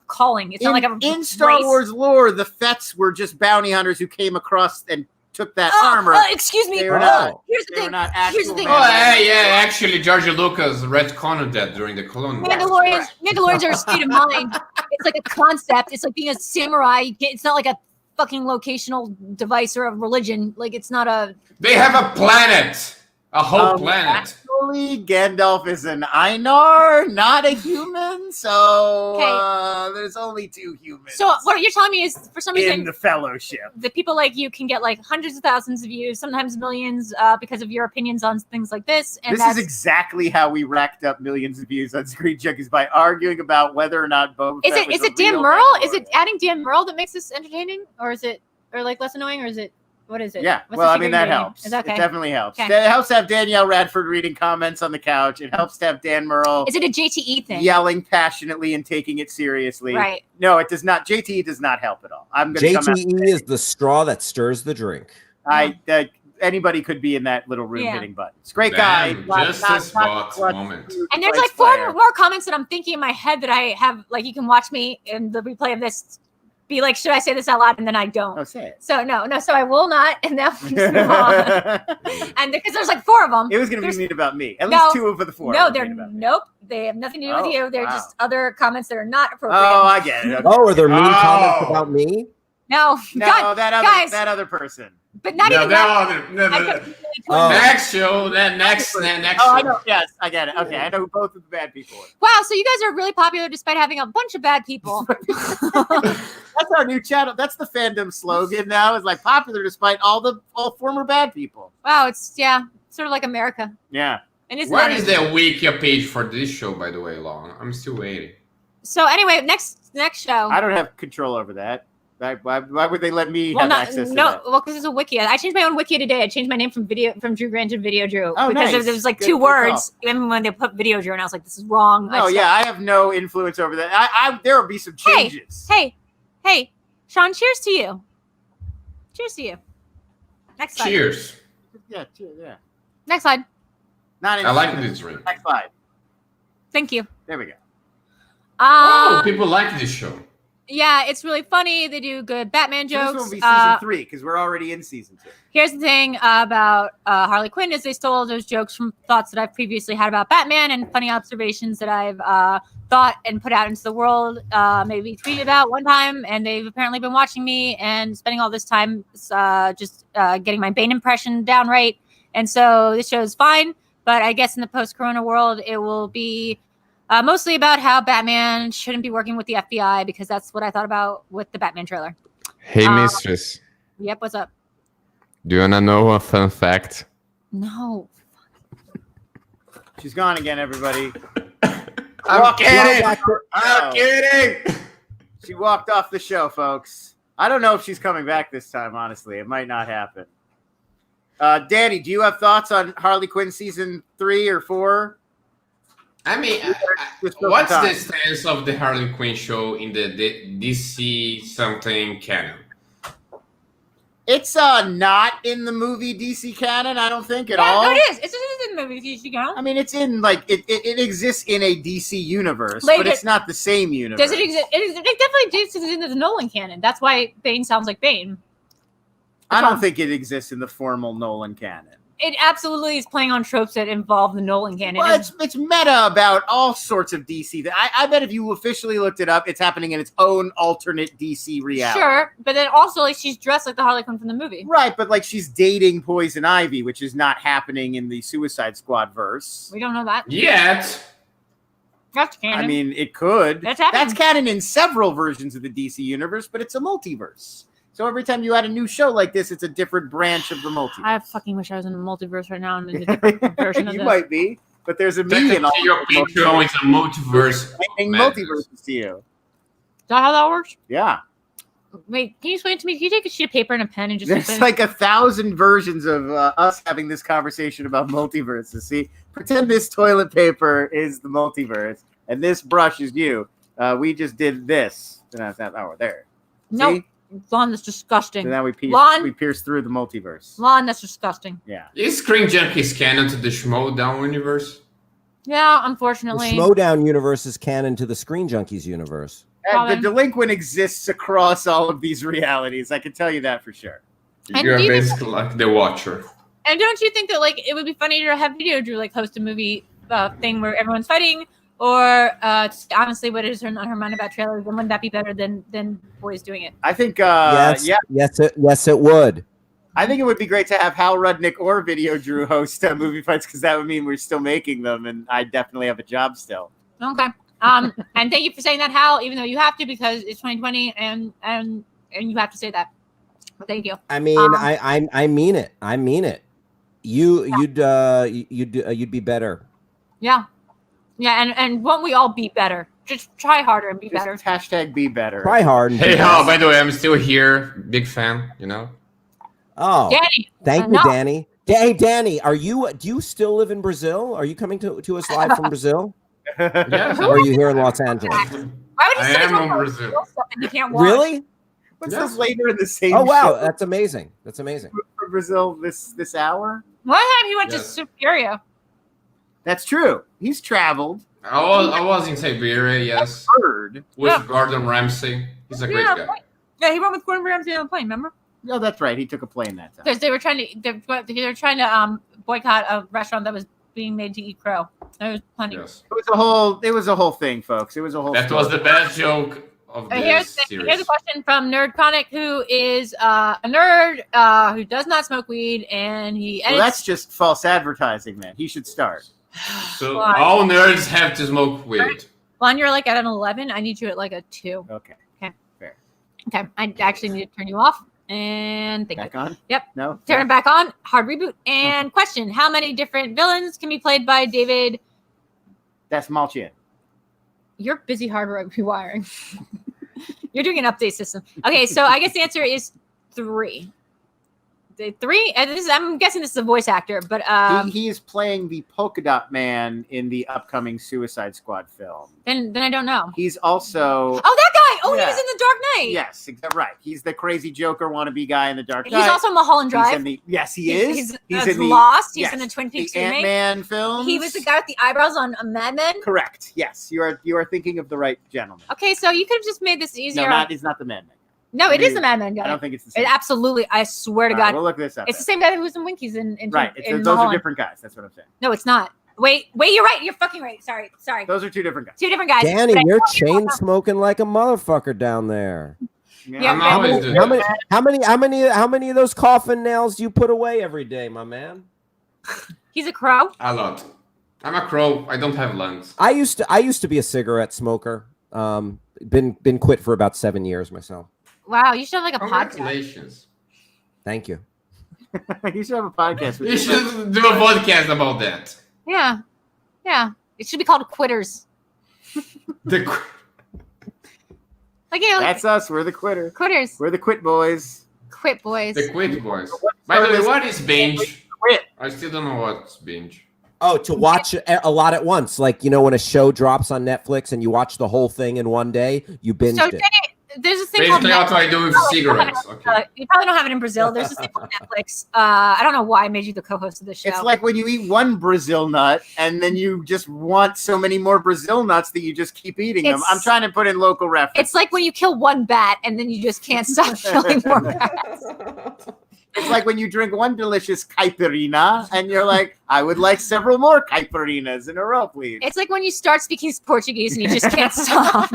calling. It's not like a in Star race. Wars lore. The Fets were just bounty hunters who came across and took that Oh, armor. excuse me. They were Oh. not. Here's the They were thing. not Here's the actual thing. Oh, yeah, actually, George Lucas retconned that during the Clone Wars. Mandalorians are a state of mind. It's like a concept. It's like being a samurai. It's not like a fucking locational device or a religion. Like it's not a. They have a planet, a whole planet. Actually, Gandalf is an Einar, not a human. So there's only 2 humans. So what you're telling me is, for some in reason, the Fellowship. the people like you can get like hundreds of thousands of views, sometimes millions, because of your opinions on things like this. And This is exactly how we racked up millions of views on Screen Junkies, by arguing about whether or not Boba Fett was is it a Dan real Merle? Is Mandalorian. it adding Dan Merle that makes this entertaining, or is it like less annoying, or is it what is it? Yeah, What's well, the I secret mean, that ingredient? helps. Is that okay? It definitely helps. Okay. It helps to have Danielle Radford reading comments on the couch. It helps to have Dan Merle Is it a JTE thing? yelling passionately and taking it seriously. Right. No, it does not. JTE does not help at all. I'm going to come out. JTE is the straw that stirs the drink. Anybody could be in that little room Yeah. hitting buttons. Great Damn, guy. just a spot moment. And there's like 4 more comments that I'm thinking in my head that I have, like, you can watch me in the replay of this be like, should I say this out loud? And then I don't. Oh, say it. So no, so I will not. And then we'll just move on. And because there's like 4 of them. It was going to There's- be mean about me. At No. least 2 of the 4. No, were they're mean about me. nope. They have nothing to do with Oh, you. They're wow. just other comments that are not appropriate. Oh, I get it. Okay. Oh, are there mean Oh. comments about me? No, No, God, that guys. other person. but not No, even that. I no. could Oh. Next show, next Oh, I show. know. Yes, I get it. Okay, I know who both of the bad people are. Wow, so you guys are really popular despite having a bunch of bad people. That's our new channel. That's the fandom slogan now. It's like popular despite all former bad people. Wow, it's sort of like America. Yeah. And isn't Where that is the Wikia page for this show, by the way, Long? I'm still waiting. So anyway, next show. I don't have control over that. Why would they let me have access to that? Well, because it's a wiki. I changed my own wiki today. I changed my name from Drew Grant to Videodrew Oh, because nice. there was like Good 2 call. words, even when they put Videodrew, and I was like, this is wrong. No, yeah, I have no influence over that. There will be some changes. Hey, Sean, cheers to you. Cheers to you. Next slide. Cheers. Yeah. Next slide. Not I like interested. this drink. Next slide. Thank you. There we go. Oh, people like this show. Yeah, it's really funny. They do good Batman So this jokes. will be season 3 because we're already in season 2. Here's the thing about Harley Quinn is they stole those jokes from thoughts that I've previously had about Batman and funny observations that I've thought and put out into the world, maybe tweeted about one time, and they've apparently been watching me and spending all this time just getting my Bane impression down right. And so this show is fine, but I guess in the post-corona world, it will be mostly about how Batman shouldn't be working with the FBI, because that's what I thought about with the Batman trailer. Hey, mistress. Yep, what's up? Do you want to know a fun fact? No. She's gone again, everybody. I'm kidding. Oh. I'm kidding. She walked off the show, folks. I don't know if she's coming back this time, honestly. It might not happen. Danny, do you have thoughts on Harley Quinn season 3 or 4? I mean, what's the stance of the Harley Quinn show in the DC something canon? It's not in the movie DC canon, I don't think at all. No, it is. It's in the movie DC canon. I mean, it's in like it exists in a DC universe, Like but it's not the same universe. Does it exist? It definitely exists in the Nolan canon. That's why Bane sounds like Bane. I don't think it exists in the formal Nolan canon. It absolutely is playing on tropes that involve the Nolan canon. Well, it's meta about all sorts of DC. I bet if you officially looked it up, it's happening in its own alternate DC reality. Sure, but then also like she's dressed like the Harley Quinn from the movie. Right, but like she's dating Poison Ivy, which is not happening in the Suicide Squad verse. We don't know that Yet. That's canon. I mean, it could. That's happening. That's canon in several versions of the DC universe, but it's a multiverse. So every time you add a new show like this, it's a different branch of the multiverse. I fucking wish I was in the multiverse right now and in a different version of You this. might be, but there's a million. Technically, your Patreon is a multiverse. Multiverses to you. Is that how that works? Yeah. Wait, can you explain it to me? Can you take a sheet of paper and a pen and just There's explain? like 1,000 versions of us having this conversation about multiverses. See, pretend this toilet paper is the multiverse, and this brush is you. We just did this. Oh, there. No, See? Lon, that's disgusting. So now we Lon? pierce through the multiverse. Lon, that's disgusting. Yeah. Is Screen Junkies canon to the Schmoedown universe? Yeah, The unfortunately. Schmoedown universe is canon to the Screen Junkies universe. And the delinquent exists across all of these realities. I can tell you that for sure. And You're do you- basically like the Watcher. And don't you think that like it would be funny to have Videodrew like host a movie thing where everyone's fighting, or just honestly, what is on her mind about trailers? And wouldn't that be better than boys doing it? I think, yes, it would. I think it would be great to have Hal Rudnick or Videodrew host movie fights, because that would mean we're still making them, and I definitely have a job still. Okay. And thank you for saying that, Hal. Even though you have to, because it's 2020, and you have to say that. But thank you. I mean, I mean it. I mean it. You'd be better. Yeah. Yeah, and won't we all be better? Just try harder and be better. Just hashtag be better. Try hard. And Hey, do Hal, best. by the way, I'm still here. Big fan, you know? Oh, Danny, thank you, no. Danny. Hey, Danny, do you still live in Brazil? Are you coming to us live from Brazil? Yes. Or are you here in Los Angeles? Why would you I say am something in Brazil. stuff that you can't watch? Really? What's Yes. this later in the same Oh wow, show that's amazing. That's amazing. for Brazil this hour? One time he went to Yes. Siberia. That's true. He's traveled. I was in Siberia, yes. Heard. With Yeah. Gordon Ramsay. He's a great Yeah, guy. Yeah, he went with Gordon Ramsay on a plane, remember? No, that's right. He took a plane that time. Because they were trying to boycott a restaurant that was being made to eat crow. There was plenty. Yes. It was a whole thing, folks. It was a whole That story. was the best joke of Here's this here's a series. question from NerdChronic, who is a nerd who does not smoke weed, and he Well, edits. that's just false advertising, man. He should start. So Why? all nerds have to smoke weed. Lon, you're like at an 11. I need you at like a 2. Okay. Okay, I actually need to turn you off. And thank Back you. on? Yep. No? Turn it back on. Hard reboot. And question: how many different villains can be played by David? That's Malchin. You're busy hard rewiring. You're doing an update system. Okay, so I guess the answer is 3. The 3? And I'm guessing this is a voice actor, but He is playing the Polka Dot Man in the upcoming Suicide Squad film. then I don't know. He's also... Oh, that guy! Oh, Yeah. he was in The Dark Knight. Yes, right. He's the crazy Joker wannabe guy in the Dark He's Knight. also Mulholland He's Drive. in the, yes, he is. He's in the Lost. He's yes, in the Twin Peaks the remake. Ant-Man films. He was the guy with the eyebrows on Mad Men. Correct. Yes, you are thinking of the right gentleman. Okay, so you could have just made this easier. No, it's not the Mad Men. No, it is the Mad Men guy. I don't think it's the same. It absolutely. I swear to All right, God, we'll look this up. it's the same guy who was in Winkies in Right. in Those are Mulholland. different guys. That's what I'm saying. No, it's not. Wait, you're right. You're fucking right. Sorry. Those are two different guys. 2 different guys. Danny, But I- you're chain smoking like a motherfucker down there. Yeah, I'm but- always doing How many of those coffin nails do you put away every day, my man? He's a crow. A lot. I'm a crow. I don't have lungs. I used to be a cigarette smoker. Been quit for about 7 years myself. Wow, you should have like a podcast. Congratulations. Thank you. You should have a podcast. You should do a podcast about that. Yeah. It should be called Quitters. The Like, you know, That's us. We're the quitter. Quitters. We're the quit boys. Quit boys. Quit Boys. By the way, what is Binge? Quit. I still don't know what's Binge. Oh, to watch a lot at once. Like, when a show drops on Netflix and you watch the whole thing in one day, you binged So it. There's this thing Basically, called what I do with cigarettes. Okay. you probably don't have it in Brazil. There's this thing called Netflix. I don't know why I made you the co-host of the show. It's like when you eat one Brazil nut and then you just want so many more Brazil nuts that you just keep eating them. I'm trying to put in local reference. It's like when you kill one bat and then you just can't stop killing more bats. It's like when you drink one delicious caipirinha and you're like, I would like several more caipirinas in a row, please. It's like when you start speaking Portuguese and you just can't stop.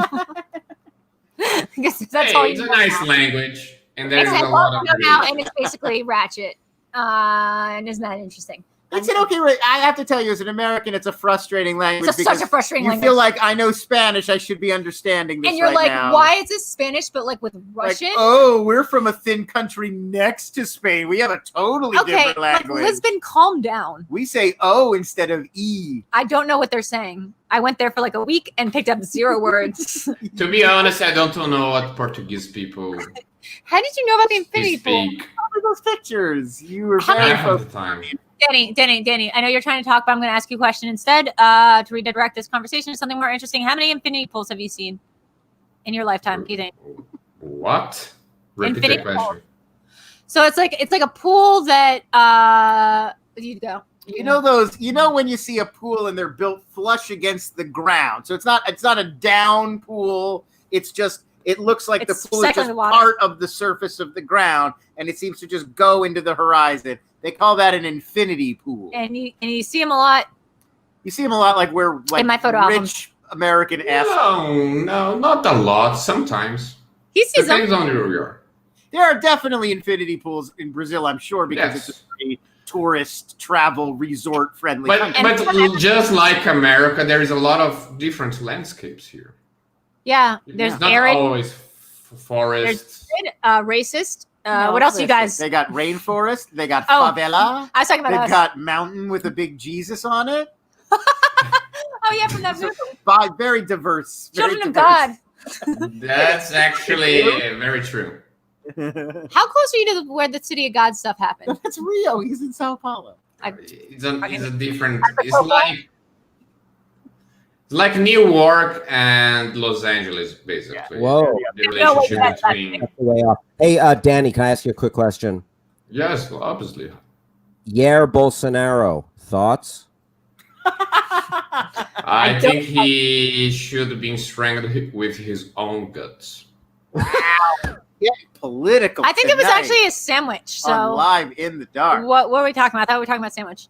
I guess that's all It's a nice language, and there's a it's lot of now, and it's basically Ratchet. And isn't that interesting? It's an okay. I have to tell you, as an American, it's a frustrating language. It's such a frustrating language. You feel like I know Spanish. I should be understanding this. And you're right like, now. why is this Spanish, but like with Russian? Like, oh, we're from a thin country next to Spain. We have a totally different language. Like, Lisbon, calm down. We say O instead of E. I don't know what they're saying. I went there for like a week and picked up 0 words. To be honest, I don't know what Portuguese people How did you know about the infinity pool? speak All of those pictures. You were very half of focused. the time. Danny, I know you're trying to talk, but I'm going to ask you a question instead to redirect this conversation to something more interesting. How many infinity pools have you seen in your lifetime, do you think? What? Repeat Infinity the question. pool. So it's like a pool that you go. You know those. You know when you see a pool and they're built flush against the ground. So it's not a down pool. It's just. It looks like It's the pool is second just to water. part of the surface of the ground, and it seems to just go into the horizon. They call that an infinity pool. And you see them a lot. You see them a lot, like where like In my photo album. rich American assholes. No, not a lot. Sometimes. He sees them. Depends on who you are. There are definitely infinity pools in Brazil, I'm sure, because Yes. it's a very tourist travel resort friendly But country. just like America, there is a lot of different landscapes here. Yeah, there's It's not arid, always forests. racist. What else you guys? They got rainforest. They got Oh, favela. I was talking about They've us. got mountain with a big Jesus on it. Oh yeah, from that movie, Very diverse. Very Children of diverse. God. That's actually very true. How close are you to where the City of God stuff happened? That's Rio. He's in Sao Paulo. It's a different. It's like New York and Los Angeles, basically. Whoa. The relationship between. That's the way off. Hey, Danny, can I ask you a quick question? Yes, obviously. Jair Bolsonaro, thoughts? I think he should be strangled with his own guts. Yeah, political. I think it was tonight actually a sandwich. on So Live in the Dark. what were we talking about? I thought we were talking about sandwich.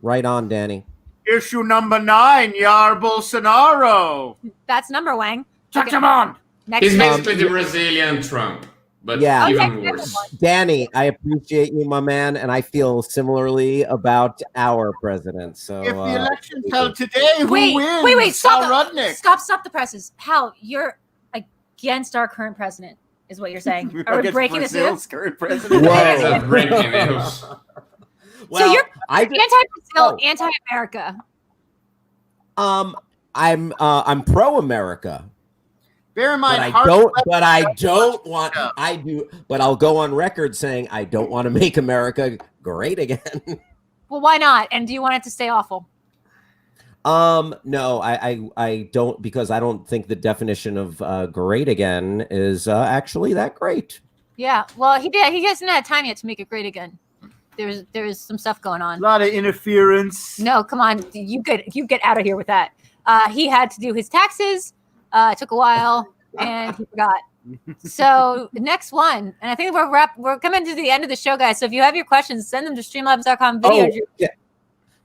Right on, Danny. Issue number 9, Jair Bolsonaro. That's number Wang. Touch him on. Next. He's basically the Brazilian Trump, but Yeah. even Okay, worse. Danny, I appreciate you, my man, and I feel similarly about our president. So If the election's held today, who Wait, wins? wait, Hal stop Rudnick. Stop the presses. Hal, you're against our current president, is what you're saying. Are we Against breaking this Brazil's news? current president. That's Whoa. a breaking news. well, you're I Anti-Brazil, Oh. anti-America. I'm pro-America. Bear in But mind, but I'll go on record saying I don't want to make America great again. Well, why not? And do you want it to stay awful? No, I don't, because I don't think the definition of great again is actually that great. Yeah. Well, he hasn't had time yet to make it great again. There's some stuff going on. A lot of interference. No, come on. You get out of here with that. He had to do his taxes. It took a while, and he forgot. So the next one, and I think we're coming to the end of the show, guys. So if you have your questions, send them to streamlabs.com video. Yeah.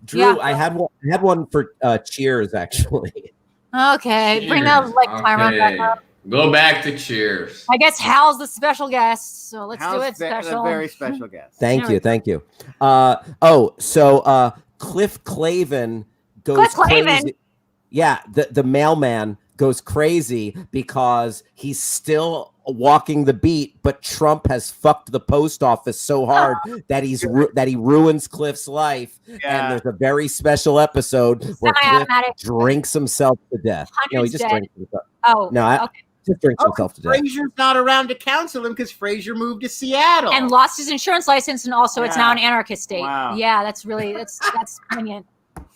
Drew, Yeah. I had one for Cheers actually. Okay, bring that like timer back up. Go back to Cheers. I guess Hal's the special guest, so let's do it A special. very special guest. Thank Yeah. you. So Cliff Clavin goes Cliff Clavin? crazy. Yeah, the mailman goes crazy because he's still walking the beat, but Trump has fucked the post office so hard that he ruins Cliff's life. Yeah. And there's a very special episode where Cliff Semi-automatic. drinks himself to death. No, he Hundreds just dead. drinks himself. Oh, No, okay. just drinks himself to death. Frazier's not around to counsel him because Frazier moved to Seattle. And lost his insurance license, and also it's now an anarchist state. Wow. Yeah, that's poignant.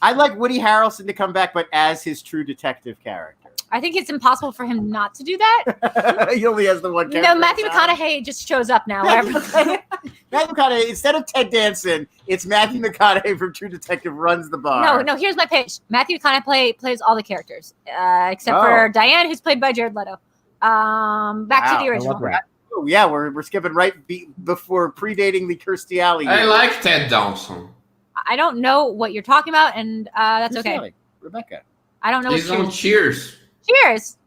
I'd like Woody Harrelson to come back, but as his True Detective character. I think it's impossible for him not to do that. He only has the one character. No, Matthew McConaughey just shows up now. Matthew McConaughey, instead of Ted Danson, it's Matthew McConaughey from True Detective runs the bar. No, here's my pitch. Matthew McConaughey plays all the characters, except for Diane, who's played by Jared Leto. Back to the original. Oh, yeah, we're skipping right before predating the Kirstie Alley. I like Ted Danson. I don't know what you're talking about, and that's okay. Alley. Rebecca. I don't know He's what on Cheers. Cheers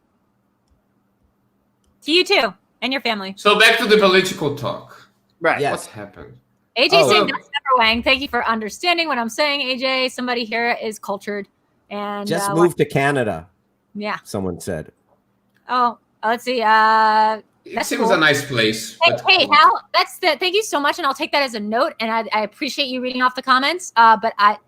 to you too and your family. So back to the political talk. Right. Yes. What happened? AJ saying that's never Wang. Thank you for understanding what I'm saying, AJ. Somebody here is cultured and Just moved to Canada. Yeah. Someone said. Oh, let's see. It seems a nice place. Hey, Hal, thank you so much, and I'll take that as a note. And I appreciate you reading off the comments. But I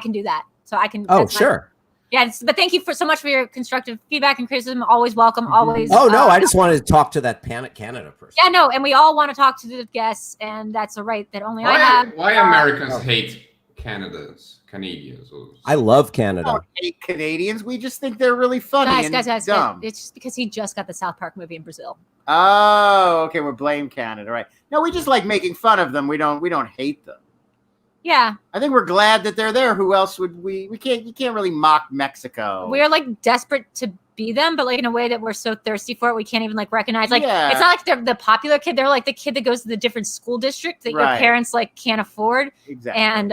can do that. So I can. Oh, sure. Yeah, but thank you so much for your constructive feedback and criticism. Always welcome. Always. Oh no, I just wanted to talk to that Panic Canada person. Yeah, no, and we all want to talk to the guests, and that's a right that only I have. Why Americans hate Canadians? I love Canada. We don't hate Canadians. We just think they're really funny Guys, dumb. it's just because he just got the South Park movie in Brazil. Oh, okay. We're blame Canada, right? No, we just like making fun of them. We don't hate them. Yeah, I think we're glad that they're there. Who else would we? You can't really mock Mexico. we're like desperate to be them, but like in a way that we're so thirsty for it, we can't even like recognize. Like it's not like they're the popular kid; they're like the kid that goes to the different school district that your parents like can't afford. Exactly. And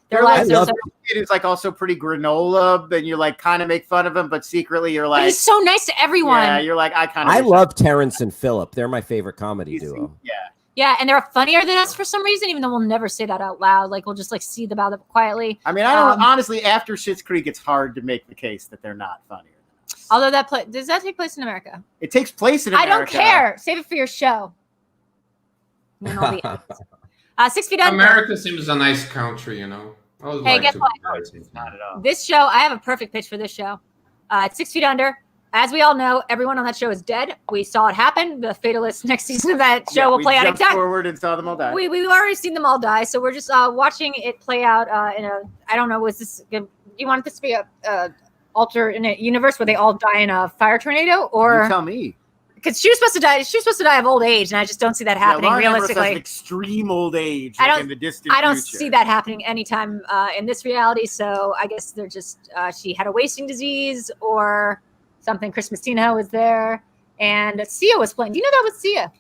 their lives are so. It is like also pretty granola, and you like kind of make fun of him, but secretly you're like, But he's so nice to everyone. Yeah, you're like I love Terrence and Phillip. They're my favorite comedy duo. Yeah. Yeah, and they're funnier than us for some reason, even though we'll never say that out loud. Like we'll just like see about it quietly. I mean, I don't honestly. After Schitt's Creek, it's hard to make the case that they're not funnier than us. Although does that take place in America? It takes place in America. I don't care. Save it for your show. 6 feet under. America seems a nice country, you know. Hey, guess what? Not at all. This show, I have a perfect pitch for this show. It's 6 feet under. As we all know, everyone on that show is dead. We saw it happen. The Fatalist next season of that show will play out exactly. Forward and saw them all die. We've already seen them all die, so we're just watching it play out in a. I don't know. Was this? Do you want this to be a alternate universe where they all die in a fire tornado, or you tell me? Because she was supposed to die. She was supposed to die of old age, and I just don't see that happening realistically. Extreme old age. I in the distant don't future. see that happening anytime in this reality. So I guess they're just she had a wasting disease or something. Chris Messina was there, and Sia was playing. Do you know that was Sia?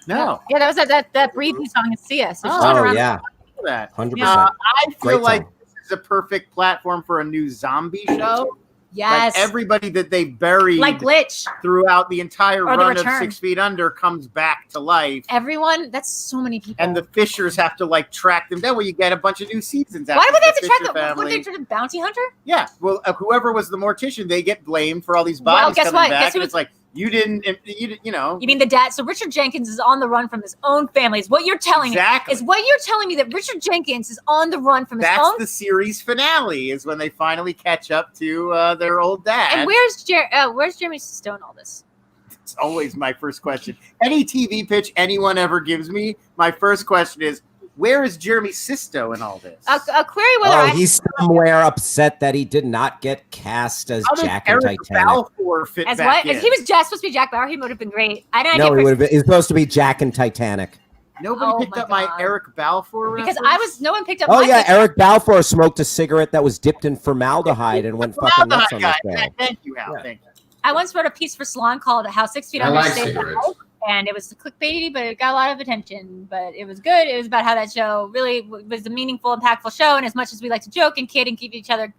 No. Yeah, that was that breathing song is Sia. So yeah, 100%. I feel like this is a perfect platform for a new zombie show. Yes. Like everybody that they buried like Glitch throughout the entire or run of 6 Feet Under comes back to life. Everyone, that's so many people. And the Fishers have to like track them down. Well, you get a bunch of new seasons. Why would they have to track them? Would they try to bounty hunter? Yeah. Well, whoever was the mortician, they get blamed for all these bodies coming back. And it's like, you didn't, you know. You mean the dad? So Richard Jenkins is on the run from his own family. Is what you're telling me? Is what you're telling me that Richard Jenkins is on the run from his own? That's the series finale. Is when they finally catch up to their old dad. And where's Jeremy Sisto in all this? It's always my first question. Any TV pitch anyone ever gives me, my first question is, where is Jeremy Sisto in all this? A query whether he's somewhere upset that he did not get cast as Jack in Titanic. Balfour fit as back what? in. If he was just supposed to be Jack Bauer, he would have been great. No, he would have been. He's supposed to be Jack in Titanic. Nobody picked up my Eric Balfour because reference? no one picked up. Oh yeah, Eric Balfour smoked a cigarette that was dipped in formaldehyde and went fucking nuts on the show. Thank you, Hal. Thank you. I once wrote a piece for Salon called "How 6 Feet Under Saved My Life," and it was clickbaity, but it got a lot of attention. But it was good. It was about how that show really was a meaningful, impactful show. And as much as we like to joke and kid and keep each other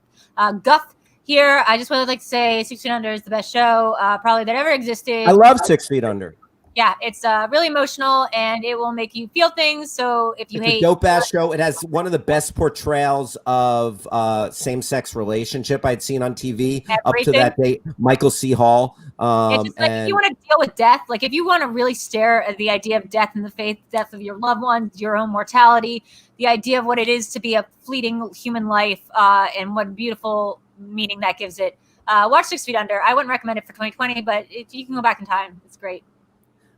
guff here, I just would like to say 6 Feet Under is the best show probably that ever existed. I love 6 Feet Under. Yeah, it's really emotional and it will make you feel things. So if you hate, a dope ass show. It has one of the best portrayals of same-sex relationship I'd seen on TV up to that date. Michael C. Hall. It's just like if you want to deal with death, like if you want to really stare at the idea of death and the faith, death of your loved ones, your own mortality, the idea of what it is to be a fleeting human life, and what beautiful meaning that gives it. Watch 6 Feet Under. I wouldn't recommend it for 2020, but you can go back in time. It's great.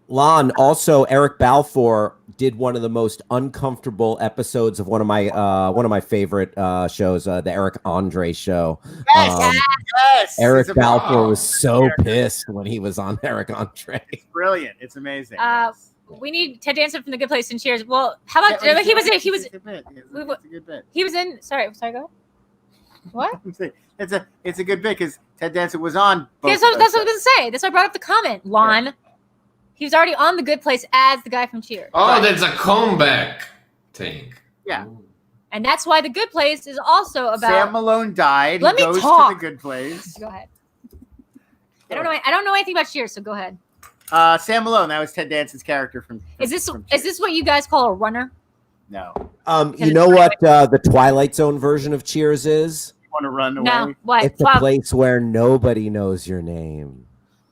Lon, also Eric Balfour did one of the most uncomfortable episodes of one of my favorite shows, the Eric Andre show. Yes. Eric Balfour was so pissed when he was on Eric Andre. It's brilliant. It's amazing. We need Ted Danson from The Good Place and Cheers. Well, how about he was It's a good bit. He was in. Sorry, go ahead. What? It's a good bit because Ted Danson was on. That's what I was gonna say. That's why I brought up the comment, Lon. Yeah. He was already on The Good Place as the guy from Cheers. Oh, right. That's a comeback thing. Yeah. And that's why The Good Place is also about Sam Malone died. Let me talk. To The Good Place. Go ahead. I don't know anything about Cheers, so go ahead. Sam Malone, that was Ted Danson's character from Is this what you guys call a runner? No. You know what the Twilight Zone version of Cheers is? You want to run away? No. What? It's a place where nobody knows your name.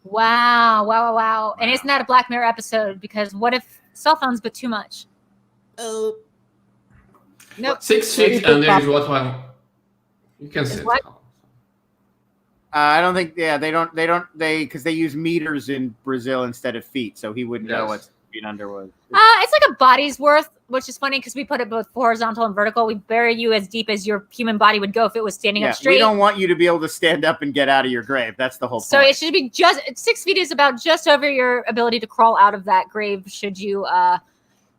Wow. And isn't that a Black Mirror episode? Because what if cell phones, but too much? Oh. Nope. 6 feet under is what one. You can say. I don't think. Yeah, they don't. Because they use meters in Brazil instead of feet, so he wouldn't know what feet under was. It's like a body's worth, which is funny because we put it both horizontal and vertical. We bury you as deep as your human body would go if it was standing up straight. We don't want you to be able to stand up and get out of your grave. That's the whole point. So it should be 6 feet is about just over your ability to crawl out of that grave. Should you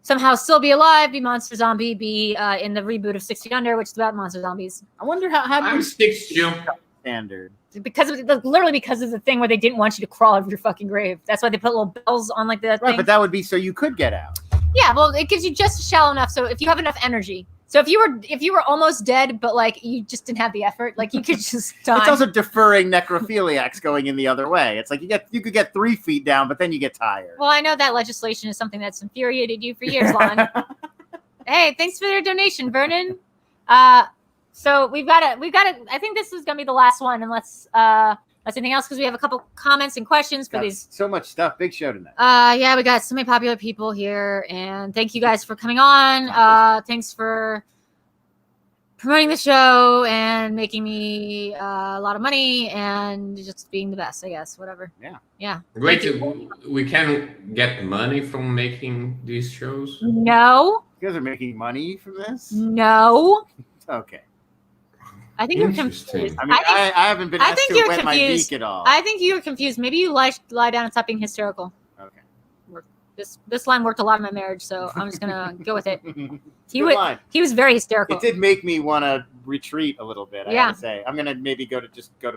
somehow still be alive, be monster zombie, be in the reboot of 6 Feet Under, which is about monster zombies. I wonder how I'm 6 feet standard. Because of the thing where they didn't want you to crawl out of your fucking grave. That's why they put little bells on like that. Right, thing. but that would be so you could get out. Yeah, well, it gives you just shallow enough. So if you have enough energy, so if you were almost dead, but like you just didn't have the effort, like you could just die. It's also deferring necrophiliacs going in the other way. It's like you could get 3 feet down, but then you get tired. Well, I know that legislation is something that's infuriated you for years, Lon. Hey, thanks for their donation, Vernon. So we've got to. I think this is gonna be the last one, unless anything else, because we have a couple comments and questions for these. So much stuff. Big show tonight. Yeah, we got so many popular people here, and thank you guys for coming on. Thanks for promoting the show and making me a lot of money and just being the best, I guess. Whatever. Yeah. Wait, we can get money from making these shows? No. You guys are making money from this? No. Okay. I think you're confused. I mean, I haven't been asked to wet my beak at all. I think you're confused. Maybe you lie down and stop being hysterical. Okay. This line worked a lot in my marriage, so I'm just gonna go with it. He was very hysterical. It did make me want to retreat a little bit. I gotta say, I'm gonna maybe go to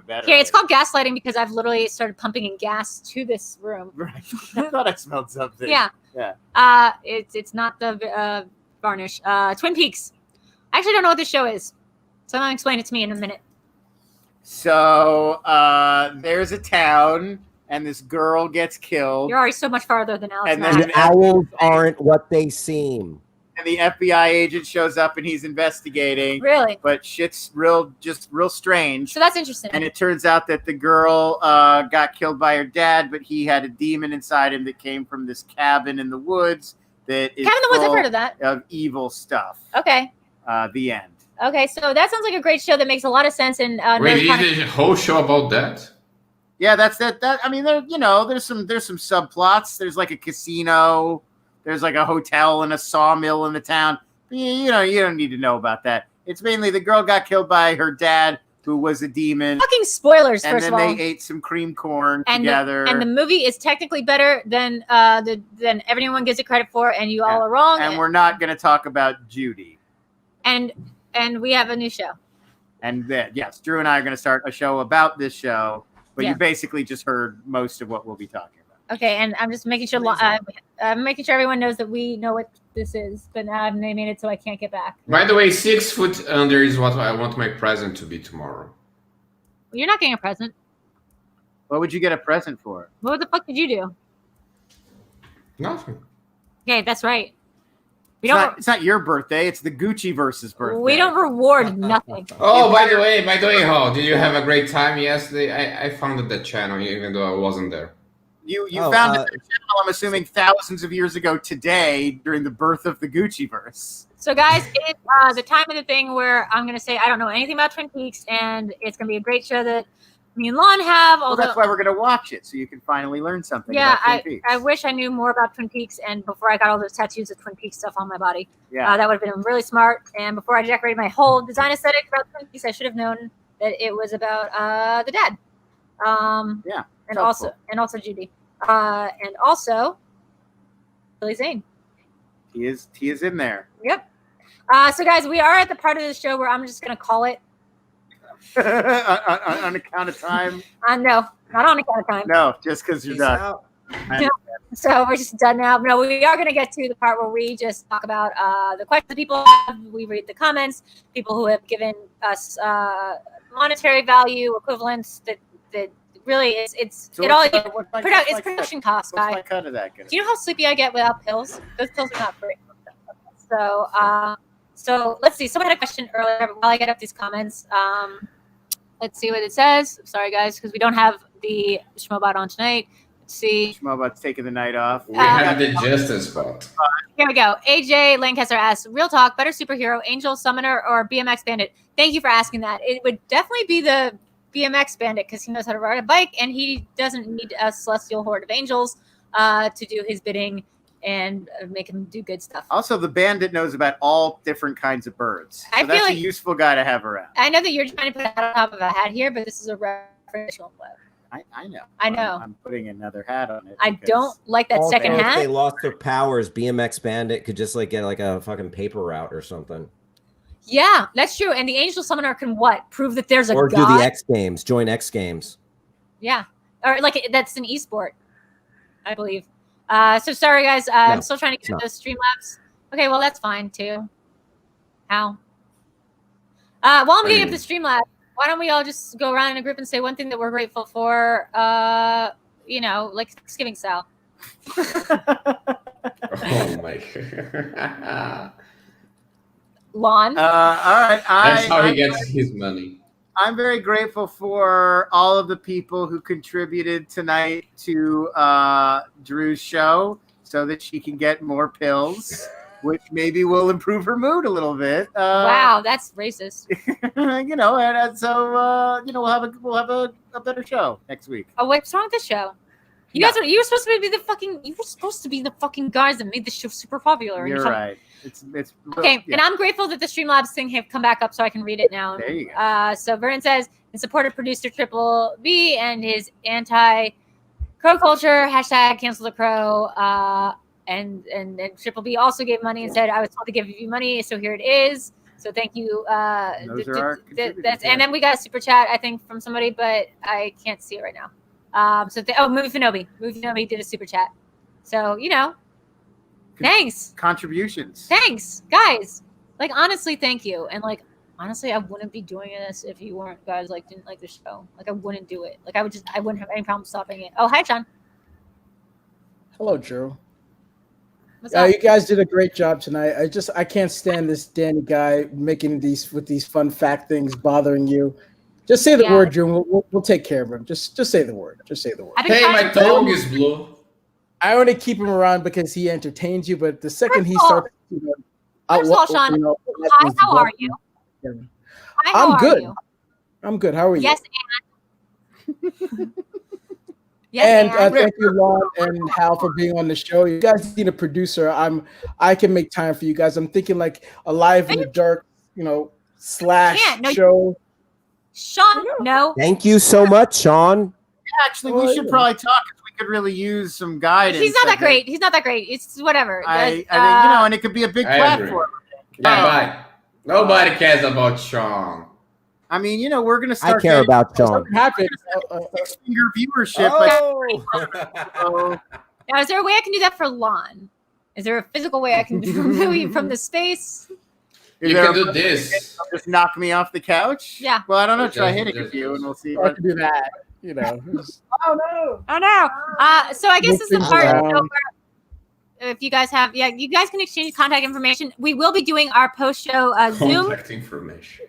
bed. Okay, it's called gaslighting because I've literally started pumping in gas to this room. Right. I thought I smelled something. Yeah. It's not the varnish. Twin Peaks. I actually don't know what this show is. Someone explain it to me in a minute. So there's a town, and this girl gets killed. You're already so much farther than Alex. And then owls aren't what they seem. And the FBI agent shows up, and he's investigating. Really? But shit's real strange. So that's interesting. And it turns out that the girl got killed by her dad, but he had a demon inside him that came from this cabin in the woods. That is Cabin in the Woods, I've heard of that. Of evil stuff. Okay. The end. Okay, so that sounds like a great show that makes a lot of sense. And wait, you did a whole show about that? Yeah, that's that. I mean, there's some subplots. There's like a casino. There's like a hotel and a sawmill in the town. You don't need to know about that. It's mainly the girl got killed by her dad, who was a demon. Fucking spoilers, first of all. And then they ate some cream corn together. And the movie is technically better than everyone gives it credit for, and you all are wrong. And we're not going to talk about Judy. And we have a new show. And yes, Drew and I are going to start a show about this show, but you basically just heard most of what we'll be talking about. Okay, and I'm just making sure I'm making sure everyone knows that we know what this is, but now I've named it so I can't get back. By the way, 6 foot under is what I want my present to be tomorrow. Well, you're not getting a present. What would you get a present for? What the fuck did you do? Nothing. Okay, that's right. It's not your birthday. It's the Gucci versus birthday. We don't reward nothing. Oh, by the way, Hal, did you have a great time yesterday? I founded that channel, even though I wasn't there. You founded the channel, I'm assuming, thousands of years ago today during the birth of the Gucci-verse. So, guys, it's the time of the thing where I'm going to say I don't know anything about Twin Peaks, and it's going to be a great show that me and Lon have. Well, Although, that's why we're going to watch it, so you can finally learn something yeah, about Twin Peaks. I wish I knew more about Twin Peaks, and before I got all those tattoos of Twin Peaks stuff on my body. Yeah. That would have been really smart. And before I decorated my whole design aesthetic about Twin Peaks, I should have known that it was about the dad. Yeah. And helpful. also Judy. And also Billy Zane. He is in there. Yep. So guys, we are at the part of the show where I'm just gonna call it. On account of time? No, not on account of time. No, just because you're Peace done. out. So we're just done now. No, we are going to get to the part where we just talk about the questions people have. We read the comments, people who have given us monetary value equivalents that really it's production costs, What's guy. my cut of that? Do you know how sleepy I get without pills? Those pills are not free. So let's see. Someone had a question earlier while I get up these comments. Let's see what it says. Sorry, guys, because we don't have the Schmoedown on tonight. Let's see. Schmoedown's taking the night off. We have the Justice Spot. Here we go. AJ Lancaster asks, real talk, better superhero, Angel, Summoner, or BMX Bandit? Thank you for asking that. It would definitely be the BMX Bandit because he knows how to ride a bike and he doesn't need a celestial horde of angels to do his bidding and make him do good stuff. Also, the bandit knows about all different kinds of birds. So I feel that's like- a useful guy to have around. I know that you're trying to put a hat on top of a hat here, but this is a referential flip. I know. I know. I'm putting another hat on it. I because- don't like that Also, second if they hat. lost their powers, BMX Bandit could just like get like a fucking paper route or something. Yeah, that's true. And the Angel Summoner can what? Prove that there's a Or god? do the X Games, join X Games. Yeah. Or like that's an esport, I believe. So sorry guys, I'm still trying to get those Streamlabs. Okay, well that's fine too. How? While I'm getting up the Streamlabs, why don't we all just go around in a group and say one thing that we're grateful for? Like Thanksgiving style. Oh my god. Lawn. All right. That's how he gets his money. I'm very grateful for all of the people who contributed tonight to Drew's show so that she can get more pills, which maybe will improve her mood a little bit. Wow, that's racist. We'll have a better show next week. Oh, what's wrong with the show? You were supposed to be the fucking guys that made the show super popular. You're right. It's okay, yeah. and I'm grateful that the Streamlabs thing have come back up so I can read it now. There you go. So Vernon says, in support of producer Triple B and his anti-crow culture, hashtag cancel the crow. And Triple B also gave money and said, I was told to give you money, so here it is. So thank you. Those are our contributors, And then we got a super chat, I think, from somebody, but I can't see it right now. Movie Finobi. Movie Finobi did a super chat. So, thanks. Contributions. Thanks, guys. Like, honestly, thank you. And, like, honestly, I wouldn't be doing this if you weren't guys, like, didn't like the show. Like, I wouldn't do it. Like, I wouldn't have any problem stopping it. Oh, hi, John. Hello, Drew. What's up? You guys did a great job tonight. I can't stand this Danny guy making these fun fact things bothering you. Just say the word, Drew. We'll take care of him. Just say the word. Just say the word. Hey, my tongue is blue. I only keep him around because he entertains you, but the second he starts, First of all, Sean, hi, how are you? Hi, how I'm are good. you? I'm good. How are you? Yes, and. Yes, and thank you, Lon and Hal, for being on the show. You guys need a producer. I can make time for you guys. I'm thinking like a live in the dark, show. Sean, no. Thank you so much, Sean. Actually, we should probably talk because we could really use some guidance. He's not that great. He's not that great. It's whatever. I think, and it could be a big I platform. Bye. Nobody cares about Sean. I mean, we're going to start. I care about Sean. Six-finger viewership. Now, is there a way I can do that for Lon? Is there a physical way I can remove you from the space? You can do this. Just knock me off the couch? Yeah. Well, I don't know. Try hitting a few, and we'll see. I can do that. Oh no! Oh no! So I guess this is the part. If you guys have, you guys can exchange contact information. We will be doing our post-show Zoom. Contact information.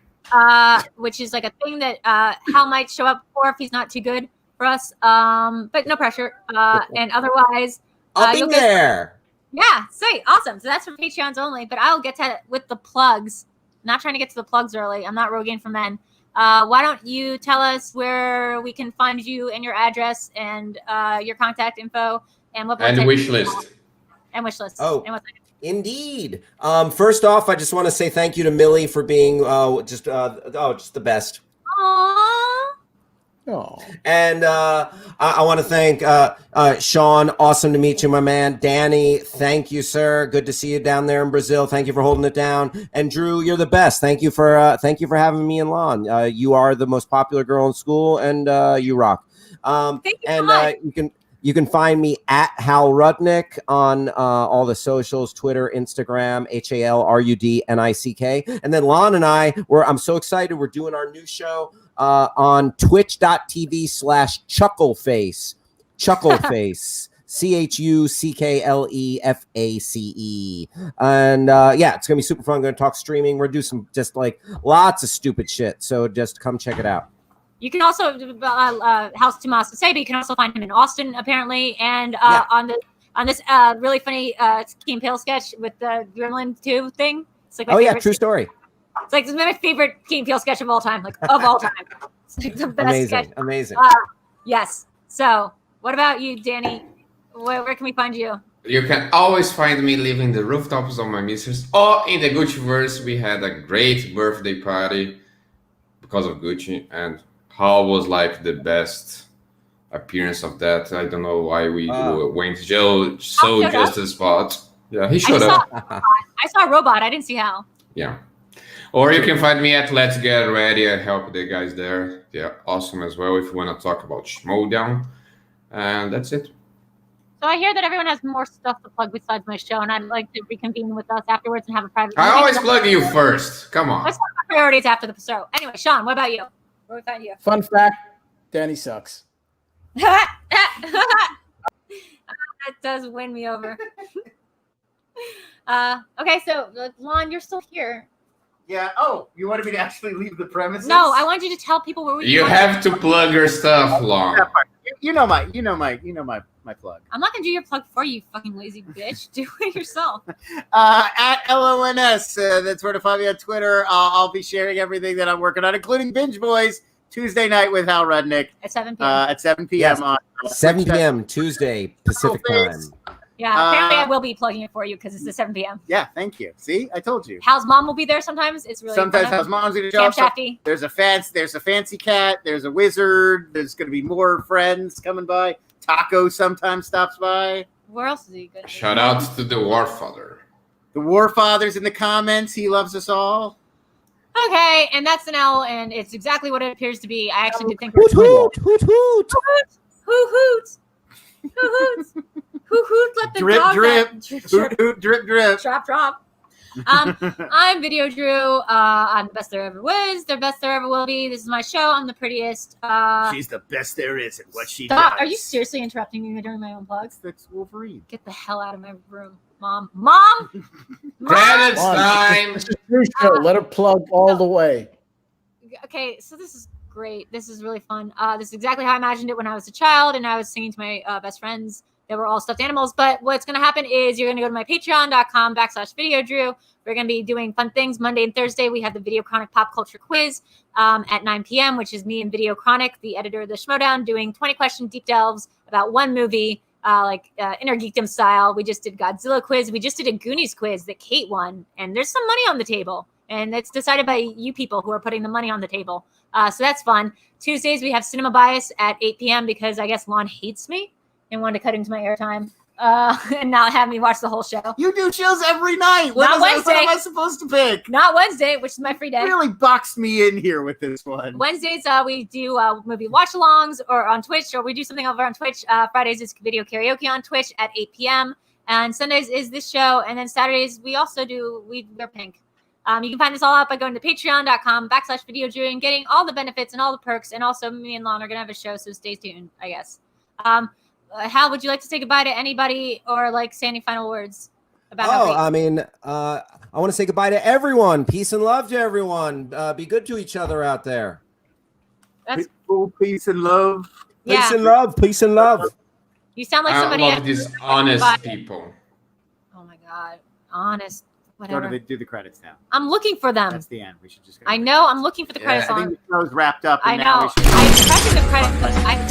Which is like a thing that Hal might show up for if he's not too good for us. But no pressure. And otherwise, I'll be there. Yeah, sweet, awesome. So that's for Patreons only. But I'll get to it with the plugs. Not trying to get to the plugs early. I'm not Rogaine for men. Why don't you tell us where we can find you and your address and your contact info and what And wish list. and wish list. Oh. And Indeed. First off, I just want to say thank you to Millie for being just the best. Aww. Oh. And I want to thank Sean. Awesome to meet you, my man. Danny, thank you, sir. Good to see you down there in Brazil. Thank you for holding it down. And Drew, you're the best. Thank you for having me and Lon. You are the most popular girl in school, and you rock. Thank you so and much. you can find me at Hal Rudnick on all the socials, Twitter, Instagram, HALRUDNICK. And then Lon and I'm so excited. We're doing our new show on twitch.tv/chuckleface. Chuckleface. CHUCKLEFACE. And yeah, it's going to be super fun. I'm going to talk streaming. We're going to do some just like lots of stupid shit. So just come check it out. You can also House Tomas to say, but you can also find him in Austin apparently, and on this really funny Key and Peele sketch with the Gremlin 2 thing. It's like my favorite true story. It's like my favorite Key and Peele sketch of all time, like of all time. It's like the best sketch. Amazing. Yes. So, what about you, Danny? Where can we find you? You can always find me living the rooftops of my mistress, or in the Gucciverse. We had a great birthday party because of Gucci, and Hal was like the best appearance of that. I don't know why we went so just a spot. Yeah, he showed up. I saw a robot. I didn't see Hal. Yeah. Or you can find me at Let's Get Ready. I help the guys there. They're awesome as well if you want to talk about Schmoedown. And that's it. So I hear that everyone has more stuff to plug besides my show, and I'd like to reconvene with us afterwards and have a private I always plug you first. Come on. Let's talk about priorities after the show. Anyway, Sean, what about you? Where we find you? Fun fact: Danny sucks. That does win me over. Okay, so Lon, you're still here. Yeah. Oh, you wanted me to actually leave the premises? No, I want you to tell people where we. You have to plug your stuff, Lon. You know my plug. I'm not gonna do your plug for you, fucking lazy bitch. Do it yourself. At LONS. That's where to find me on Twitter. I'll be sharing everything that I'm working on, including Binge Boys Tuesday night with Hal Rudnick At 7 p.m. At 7 p.m. Yes. on 7 p.m. Tuesday Pacific time. Yeah, apparently I will be plugging it for you because it's at 7 p.m. Yeah, thank you. See, I told you. Hal's mom will be there sometimes. It's really Sometimes fun. Hal's mom's gonna show Cam up. Shafty. There's a fancy cat. There's a wizard. There's gonna be more friends coming by. Taco sometimes stops by. Where else is he good? Shout out to the Warfather. The Warfather's in the comments. He loves us all. Okay, and that's an L, and it's exactly what it appears to be. I actually did think. Hoot hoot hoot hoot. Who hoots? Who hoots? Who hoots? Let the Drip, dog drip. out. Hoot, hoot, drip, drip. Drop, drop. I'm Videodrew. I'm the best there ever was. The best there ever will be. This is my show. I'm the prettiest. She's the best there is at what she Stop. does. Are you seriously interrupting me during my own plugs? That's Wolverine. Get the hell out of my room, Mom. Mom! Credits Mom. time. It's a true show. Let her plug all the way. Okay, so this is great. This is really fun. This is exactly how I imagined it when I was a child, and I was singing to my best friends. They were all stuffed animals. But what's going to happen is you're going to go to my patreon.com/Videodrew. We're going to be doing fun things. Monday and Thursday, we have the VideoChronic Pop Culture Quiz at 9 p.m., which is me and VideoChronic, the editor of the Schmoedown, doing 20-question deep delves about one movie, Inner Geekdom style. We just did Godzilla quiz. We just did a Goonies quiz that Kate won. And there's some money on the table. And it's decided by you people who are putting the money on the table. So that's fun. Tuesdays, we have Cinema Bias at 8 p.m. because I guess Lon hates me and wanted to cut into my airtime and not have me watch the whole show. You do shows every night. Not Wednesday. What am I supposed to pick? Not Wednesday, which is my free day. You really boxed me in here with this one. Wednesdays, we do movie watch-alongs or on Twitch, or we do something over on Twitch. Fridays is video karaoke on Twitch at 8 p.m. And Sundays is this show. And then Saturdays, we also do We Wear Pink. You can find this all out by going to patreon.com/Videodrew and getting all the benefits and all the perks. And also, me and Lon are going to have a show, so stay tuned, I guess. Hal, would you like to say goodbye to anybody or say any final words about how great- I want to say goodbye to everyone. Peace and love to everyone. Be good to each other out there. That's Peace and love. Peace and love. Peace and love. You sound like I somebody. love these honest people. Oh my God, honest Whatever. do the credits now. I'm looking for them. That's the end. We should just go. I know. I'm looking for the credits I on. think the show's wrapped up. I And now know. we should... I'm pressing the credits, but I'm